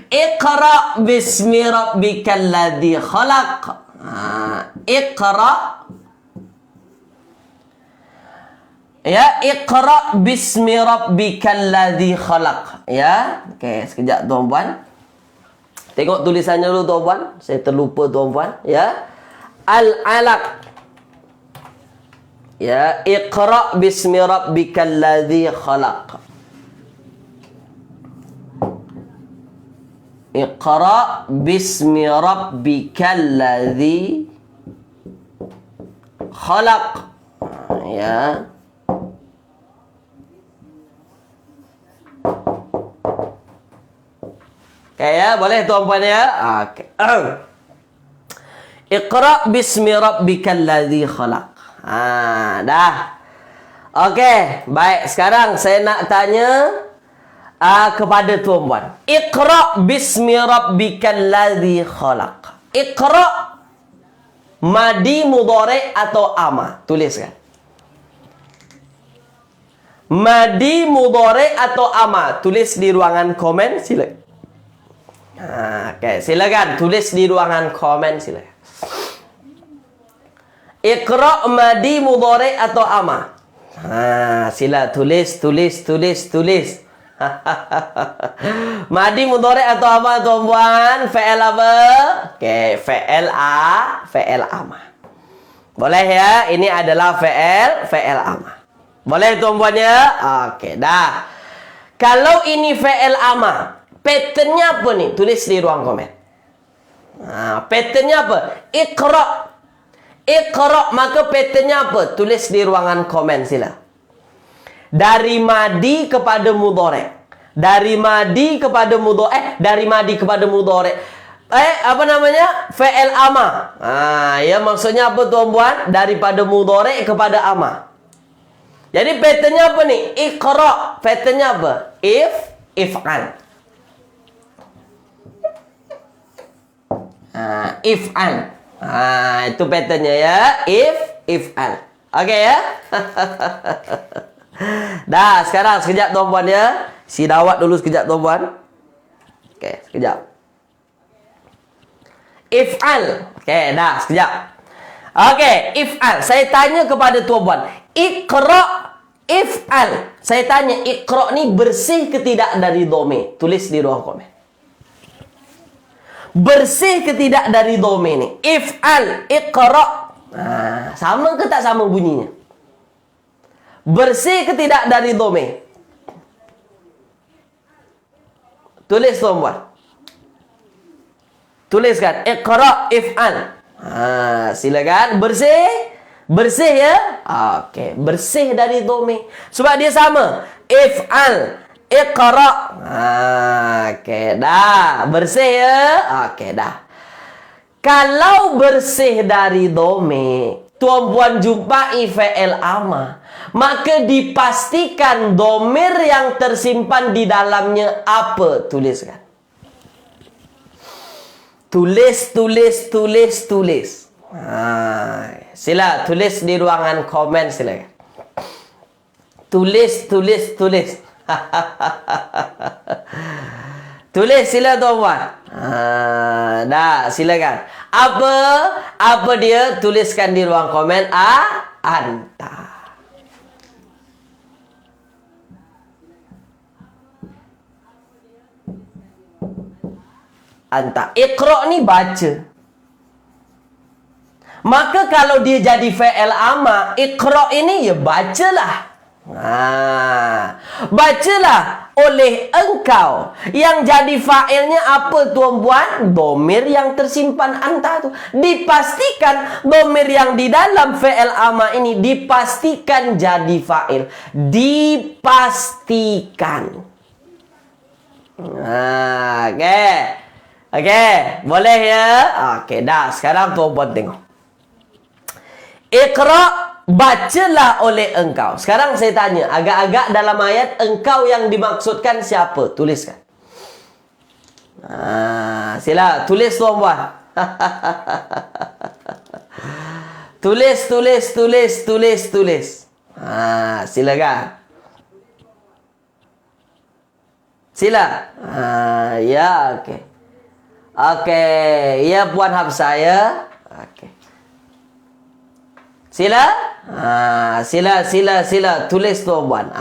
Iqra bismi rabbikal ladzi khalaq. Iqra. Ya, Iqra bismi rabbikal ladzi khalaq. Ya. Okey, sekejap tuan-puan. Tengok tulisannya dulu tuan-puan. Saya terlupa tuan-puan, ya. Al-alaq. Ya, Iqra bismi rabbikal ladzi khalaq. Iqra bismi rabbikal ladzi khalaq. Ya. Okay, ya, boleh tuan-puan ya? Okay. Iqra bismi rabbikal ladzi khalaq. Dah. Okey, baik. Sekarang saya nak tanya kepada tuan-puan. Iqra bismi rabbikal ladzi khalaq. Iqra madi mudhari' atau ama? Tuliskan. Madi mudhari' atau ama? Tulis di ruangan komen, silakan. Okey, silakan tulis di ruangan komen, silakan. Iqra madi mudhari' atau ama? Sila tulis. Madi mudhari' atau ama tuan-puan? Fi'il apa? Okey, fi'il ama. Boleh ya? Ini adalah fi'il ama. Boleh tuan-puan ya? Okey, dah. Kalau ini fi'il ama, patternnya apa nih? Tulis di ruang komen. Patternnya apa? Iqra. Iqra, maka patternnya apa? Tulis di ruangan komen, sila. Dari madi kepada mudhari'. Dari madi kepada mudhari'. Dari madi kepada mudhari'. Apa namanya? Fi'il ama. Ya, maksudnya apa tuan-puan? Daripada mudhari' kepada ama. Jadi patternnya apa nih? Iqra. Patternnya apa? If'al. If'al. Itu patternnya ya. If'al. Okey ya. Dah, sekarang sekejap tuan-puan ya. Si dawat dulu sekejap tuan-puan. Okey, sekejap. If'al. Okey, dah, sekejap. Okey, if'al. Saya tanya kepada tuan-puan. Iqra, if'al. Saya tanya, Iqra ni bersih ke tidak dari dhamir? Tulis di ruang komen. Bersih ke tidak dari dhamir ni? If'al, Iqra. Sama ke tak sama bunyinya? Bersih ke tidak dari dhamir? Tulis tuan-puan. Tuliskan. Iqra, if'al. Silakan. Bersih? Bersih ya? Okey. Bersih dari dhamir. Sebab dia sama. If'al. Iqra. Okey, dah. Bersih ya? Okey, dah. Kalau bersih dari dhamir, tuan-puan jumpai fi'il ama, maka dipastikan dhamir yang tersimpan di dalamnya apa? Tuliskan. Tulis. Sila tulis di ruangan komen, silakan. Tulis. Tulis sila tuan-puan. Dah, silakan. Apa dia? Tuliskan di ruang komen. Anta. Anta. Iqra ni baca. Maka kalau dia jadi fi'il ama, Iqra ini ya bacalah. Bacalah. oleh engkau. Yang jadi fa'ilnya apa tuan-puan? Domir yang tersimpan anta tu. Dipastikan domir yang di dalam fi'il ama ini dipastikan jadi fa'il. Dipastikan. Okey. Okey, boleh ya? Okey, dah. Sekarang tuan-puan tengok. Iqra, bacalah oleh engkau. Sekarang saya tanya, agak-agak dalam ayat engkau yang dimaksudkan siapa? Tuliskan. Sila tulis tuan-puan. Tulis. Silakan. Sila. Ya, okey. Okey, ya Puan Hafsah ya. Okey. Sila. Sila. Tulis tuan-puan.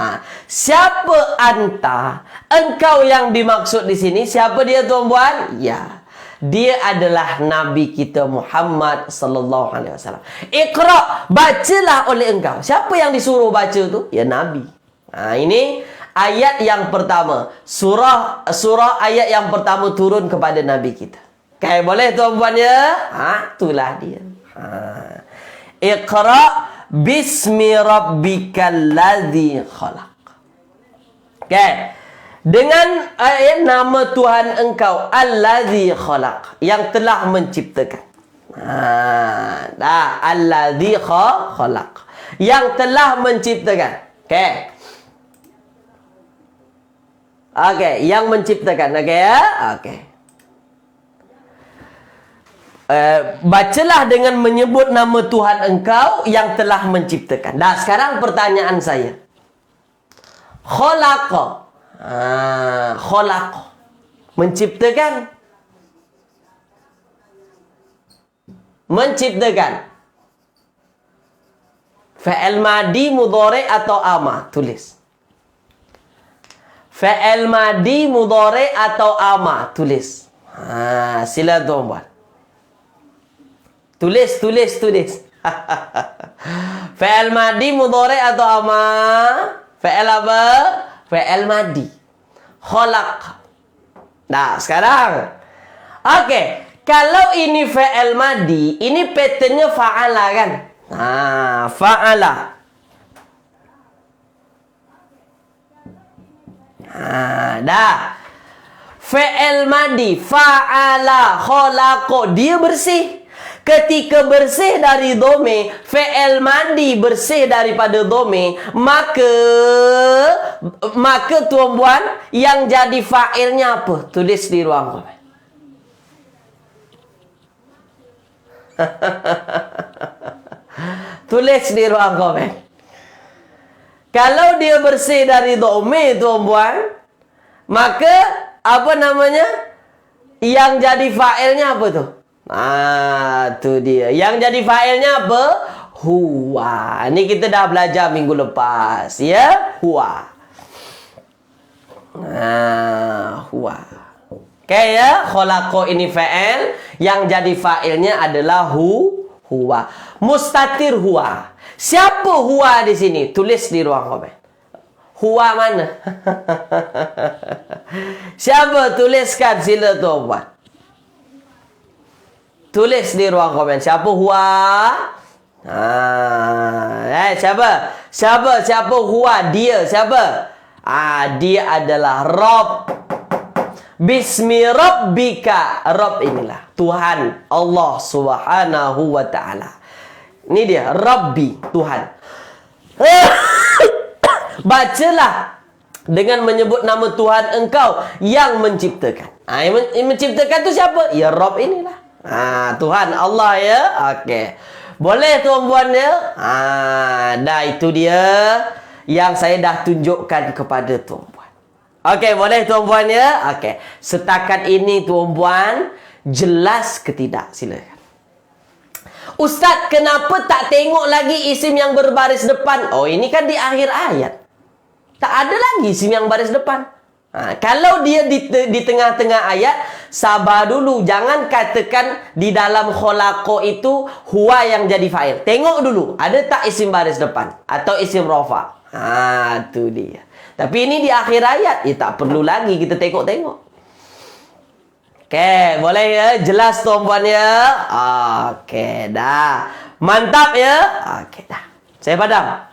Siapa anta? Engkau yang dimaksud di sini. Siapa dia tuan-puan? Ya. Dia adalah Nabi kita Muhammad sallallahu alaihi wasallam. Iqra, bacalah oleh engkau. Siapa yang disuruh baca tu? Ya Nabi. Ini ayat yang pertama. Surah ayat yang pertama turun kepada Nabi kita. Okay, boleh tuan-puan ya? Itulah dia. Iqra bismi rabbikal ladzi khalaq. Okay. Dengan ayat nama Tuhan engkau alladzi khalaq, yang telah menciptakan. Alladzi khalaq, yang telah menciptakan. Okay. Okey, yang menciptakan. Okey ya? Okey. Bacalah dengan menyebut nama Tuhan engkau yang telah menciptakan. Dah, sekarang pertanyaan saya. Khalaqa. Khalaqa. Menciptakan. Menciptakan. Fa'il madi, mudhari atau ama? Tulis. Fa'il madi, mudhari atau ama? Tulis. Sila tuan-puan. Tulis. Fa'il madi, mudhari atau ama? Fa'il apa? Fa'il madi. Khalaq. Nah, sekarang. Okey. Kalau ini fa'il madi, ini patternnya fa'ala kan? Fa'ala. Dah. Fa'il madi, fa'ala, khalaqa, dia bersih. Ketika bersih dari dome, fi'il madi bersih daripada dome, maka tuan-puan, yang jadi fa'ilnya apa? Tulis di ruang komen. Tulis di ruang komen. Kalau dia bersih dari dome, tuan-puan, maka apa namanya? Yang jadi fa'ilnya apa tu? Tu dia. Yang jadi fa'ilnya apa? Huwa. Ini kita dah belajar minggu lepas. Ya? Huwa. Huwa. Okay ya? Khalaqa ini fa'il. Yang jadi fa'ilnya adalah huwa. Mustatir huwa. Siapa huwa di sini? Tulis di ruang komen. Huwa mana? Siapa? Tuliskan sila tuan-puan. Tulis di ruang komen. Siapa huwa? Siapa huwa? Dia. Siapa? Dia adalah Rabb. Bismi Rabbika. Rabb inilah Tuhan Allah Subhanahu wa ta'ala. Ini dia. Rabbi. Tuhan. Bacalah dengan menyebut nama Tuhan engkau yang menciptakan. Yang menciptakan tu siapa? Ya Rabb inilah. Tuhan Allah ya. Okey. Boleh tuan-puan ya? Dah itu dia yang saya dah tunjukkan kepada tuan-puan. Okey, boleh tuan-puan ya? Okey. Setakat ini tuan-puan jelas ke tidak? Silakan. Ustaz, kenapa tak tengok lagi isim yang berbaris depan? Oh, ini kan di akhir ayat. Tak ada lagi isim yang baris depan. Kalau dia di tengah-tengah ayat, sabar dulu. Jangan katakan di dalam kholaqa itu huwa yang jadi fa'il. Tengok dulu, ada tak isim baris depan atau isim rafa. Itu dia. Tapi ini di akhir ayat, tak perlu lagi kita tengok-tengok. Oke, boleh ya? Jelas tuan-puan ya? Oke, dah. Mantap ya? Oke, dah. Saya padam.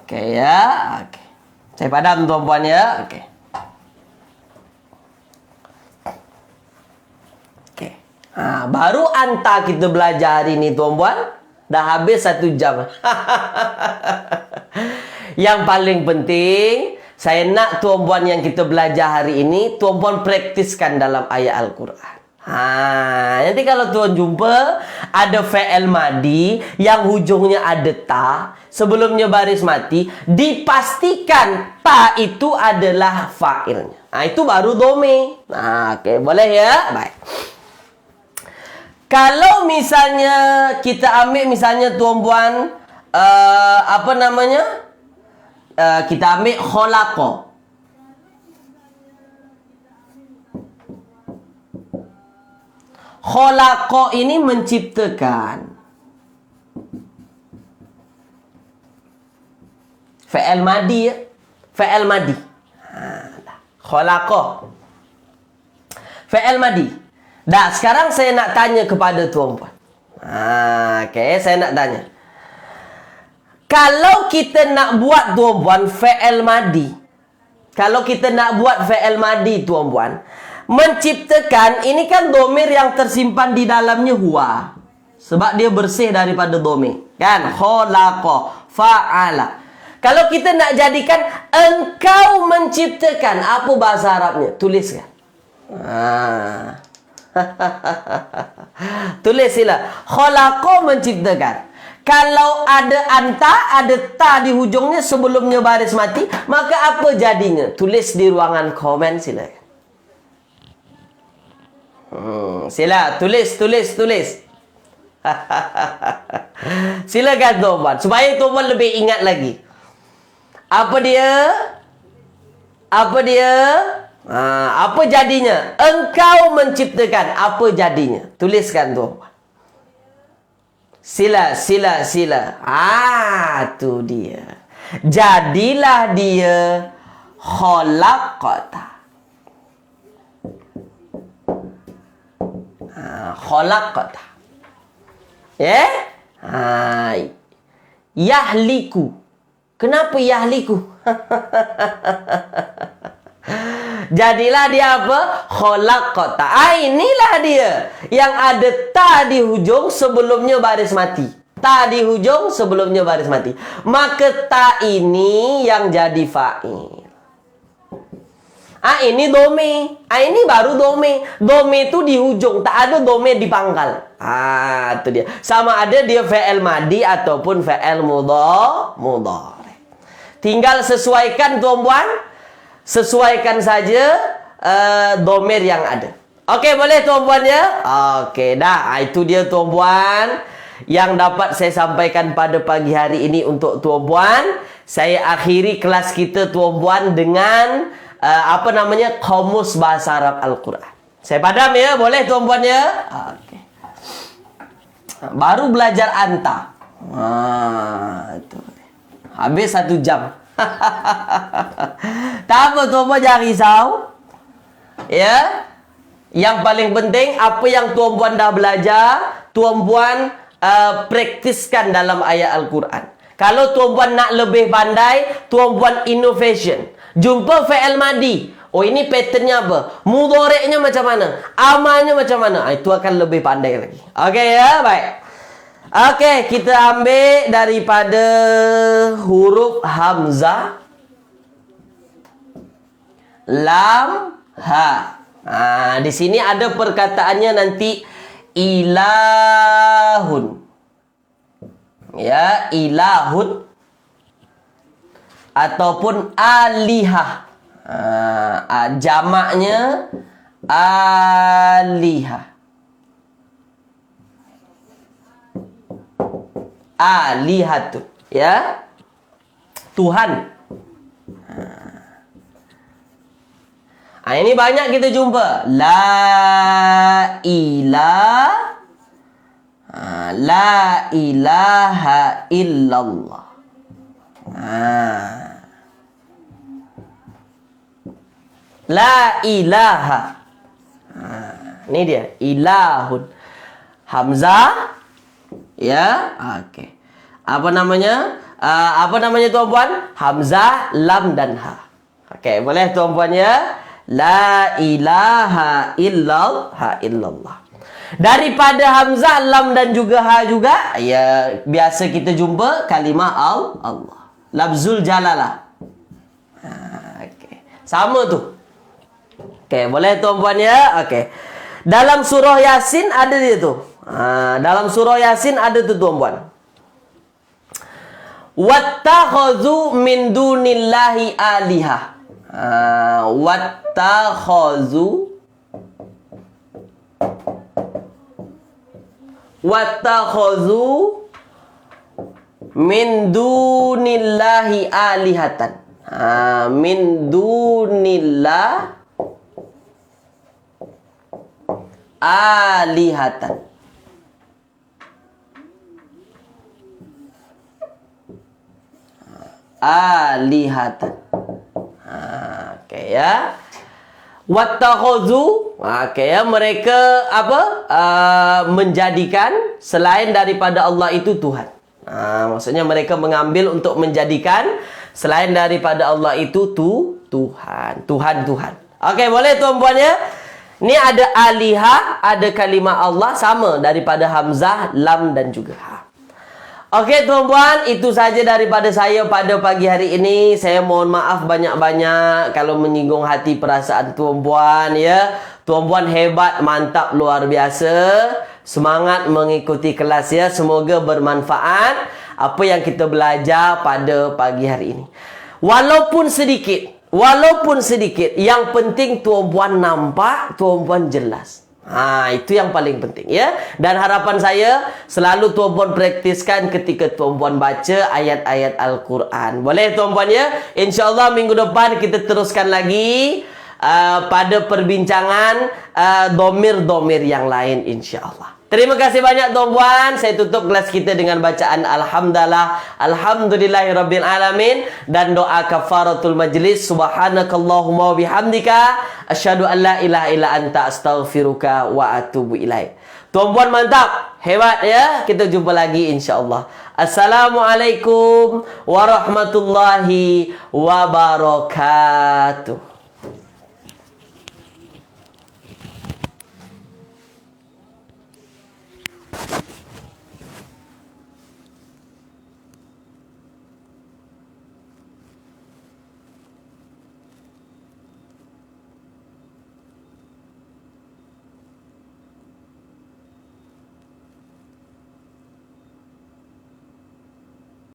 Oke ya, oke. Saya padam tuan-puan ya, oke. Oke. Baru anta kita belajar hari ini tuan-puan. Dah habis 1 jam. Yang paling penting, saya nak tuan-puan yang kita belajar hari ini, tuan-puan praktiskan dalam ayat Al-Quran. Nanti kalau tuan jumpa ada fi'il madi yang hujungnya ada ta, sebelumnya baris mati, dipastikan ta itu adalah fa'ilnya. Itu baru dome. Oke, boleh ya? Baik. Kalau misalnya kita ambil misalnya tuan-puan apa namanya? Kita ambil kholaqa. Kholaqa ini menciptakan. Fi'il madi ya. Fi'il madi. Kholaqa. Fi'il madi. Dah, sekarang saya nak tanya kepada tuan-puan. Okey, saya nak tanya. Kalau kita nak buat tuan-puan fi'il madi. Kalau kita nak buat fi'il madi tuan-puan, menciptakan, ini kan domir yang tersimpan di dalamnya huwa. Sebab dia bersih daripada domir. Kan? Kholaqa, fa'ala. Kalau kita nak jadikan engkau menciptakan, apa bahasa Arabnya? Tuliskan. Tulis sila. Kholaqa menciptakan. Kalau ada anta, ada ta di hujungnya sebelumnya baris mati, maka apa jadinya? Tulis di ruangan komen sila. Sila, tulis. Silakan tuan-tuan, supaya tuan-tuan lebih ingat lagi. Apa dia? Apa jadinya? Engkau menciptakan, apa jadinya? Tuliskan tuan-tuan. Sila. Tu dia. Jadilah dia khalaqata. Khalaqata. Ya? Yahliku. Kenapa yahliku? Jadilah dia apa? Khalaqata. Inilah dia yang ada ta di hujung sebelumnya baris mati. Ta di hujung sebelumnya baris mati. Maka ta ini yang jadi fa'il. Ini dome. Ini baru dome. Dome itu di hujung, tak ada dome di pangkal. Itu dia. Sama ada dia fi'il madi ataupun fi'il mudhari. Tinggal sesuaikan tuan-puan. Sesuaikan saja domir yang ada. Oke, boleh tuan-puan ya? Oke, dah. Itu dia tuan-puan yang dapat saya sampaikan pada pagi hari ini untuk tuan-puan. Saya akhiri kelas kita tuan-puan dengan kamus bahasa Arab Al-Quran. Saya padam ya, boleh tuan-puan ya? Oke. Baru belajar anta. Itu. Habis 1 jam. Tak apa tuan-puan, jangan risau. Ya. Yang paling penting apa yang tuan-puan dah belajar, tuan-puan praktiskan dalam ayat Al-Quran. Kalau tuan-puan nak lebih pandai, tuan-puan innovation. Jumpa fi'il madi. Ini patternnya apa? Mudhari'nya macam mana? Amalnya macam mana? Itu akan lebih pandai lagi. Okey ya, baik. Okey, kita ambil daripada huruf hamzah, lam, ha. Di sini ada perkataannya nanti ilahun. Ya, ilahun ataupun alihah. Jamaknya alihah. Alihatun, ya. Tuhan. Ini banyak kita jumpa. La ilaha illallah. La ilaha. Ini dia, ilahun. Hamzah. Ya, oke. Apa namanya? Apa namanya tuan-puan? Hamzah, lam dan ha. Oke, boleh tuan-puan ya? La ilaha illallah. Daripada hamzah, lam dan juga ha juga, ya biasa kita jumpa kalimah Allah. Lafzul jalalah. Oke. Sama tu. Oke, boleh tuan-puan ya? Oke. Dalam surah Yasin ada dia tu. Dalam surah Yasin ada tu tuan-puan. Wattakhazu min dunillahi alihah. Wattakhazu min dunillahi alihatan. Min dunillah alihatan. Alihatan. Oke ya. Wattakhazu. Oke ya, mereka apa? Menjadikan selain daripada Allah itu Tuhan. Maksudnya mereka mengambil untuk menjadikan selain daripada Allah itu Tuhan. Tuhan. Oke, boleh tuan-puan ya? Ini ada alihah, ada kalimah Allah sama daripada hamzah, lam dan juga ha. Oke tuan-puan, itu saja daripada saya pada pagi hari ini. Saya mohon maaf banyak-banyak kalau menyinggung hati perasaan tuan-puan ya. Tuan-puan hebat, mantap, luar biasa. Semangat mengikuti kelas ya. Semoga bermanfaat apa yang kita belajar pada pagi hari ini. Walaupun sedikit, yang penting tuan-puan nampak, tuan-puan jelas. Itu yang paling penting ya. Dan harapan saya selalu tuan-puan praktiskan ketika tuan-puan baca ayat-ayat Al-Quran. Boleh tuan-puan ya? InsyaAllah minggu depan kita teruskan lagi pada perbincangan domir-domir yang lain insyaAllah. Terima kasih banyak tuan-puan. Saya tutup kelas kita dengan bacaan Alhamdulillahirabbil alamin dan doa kafaratul majlis. Subhanakallahumma wa bihamdika asyhadu an la ilaha illa anta astaghfiruka wa atubu ilaik. Tuan-puan mantap, hebat ya. Kita jumpa lagi insya-Allah. Assalamualaikum warahmatullahi wabarakatuh.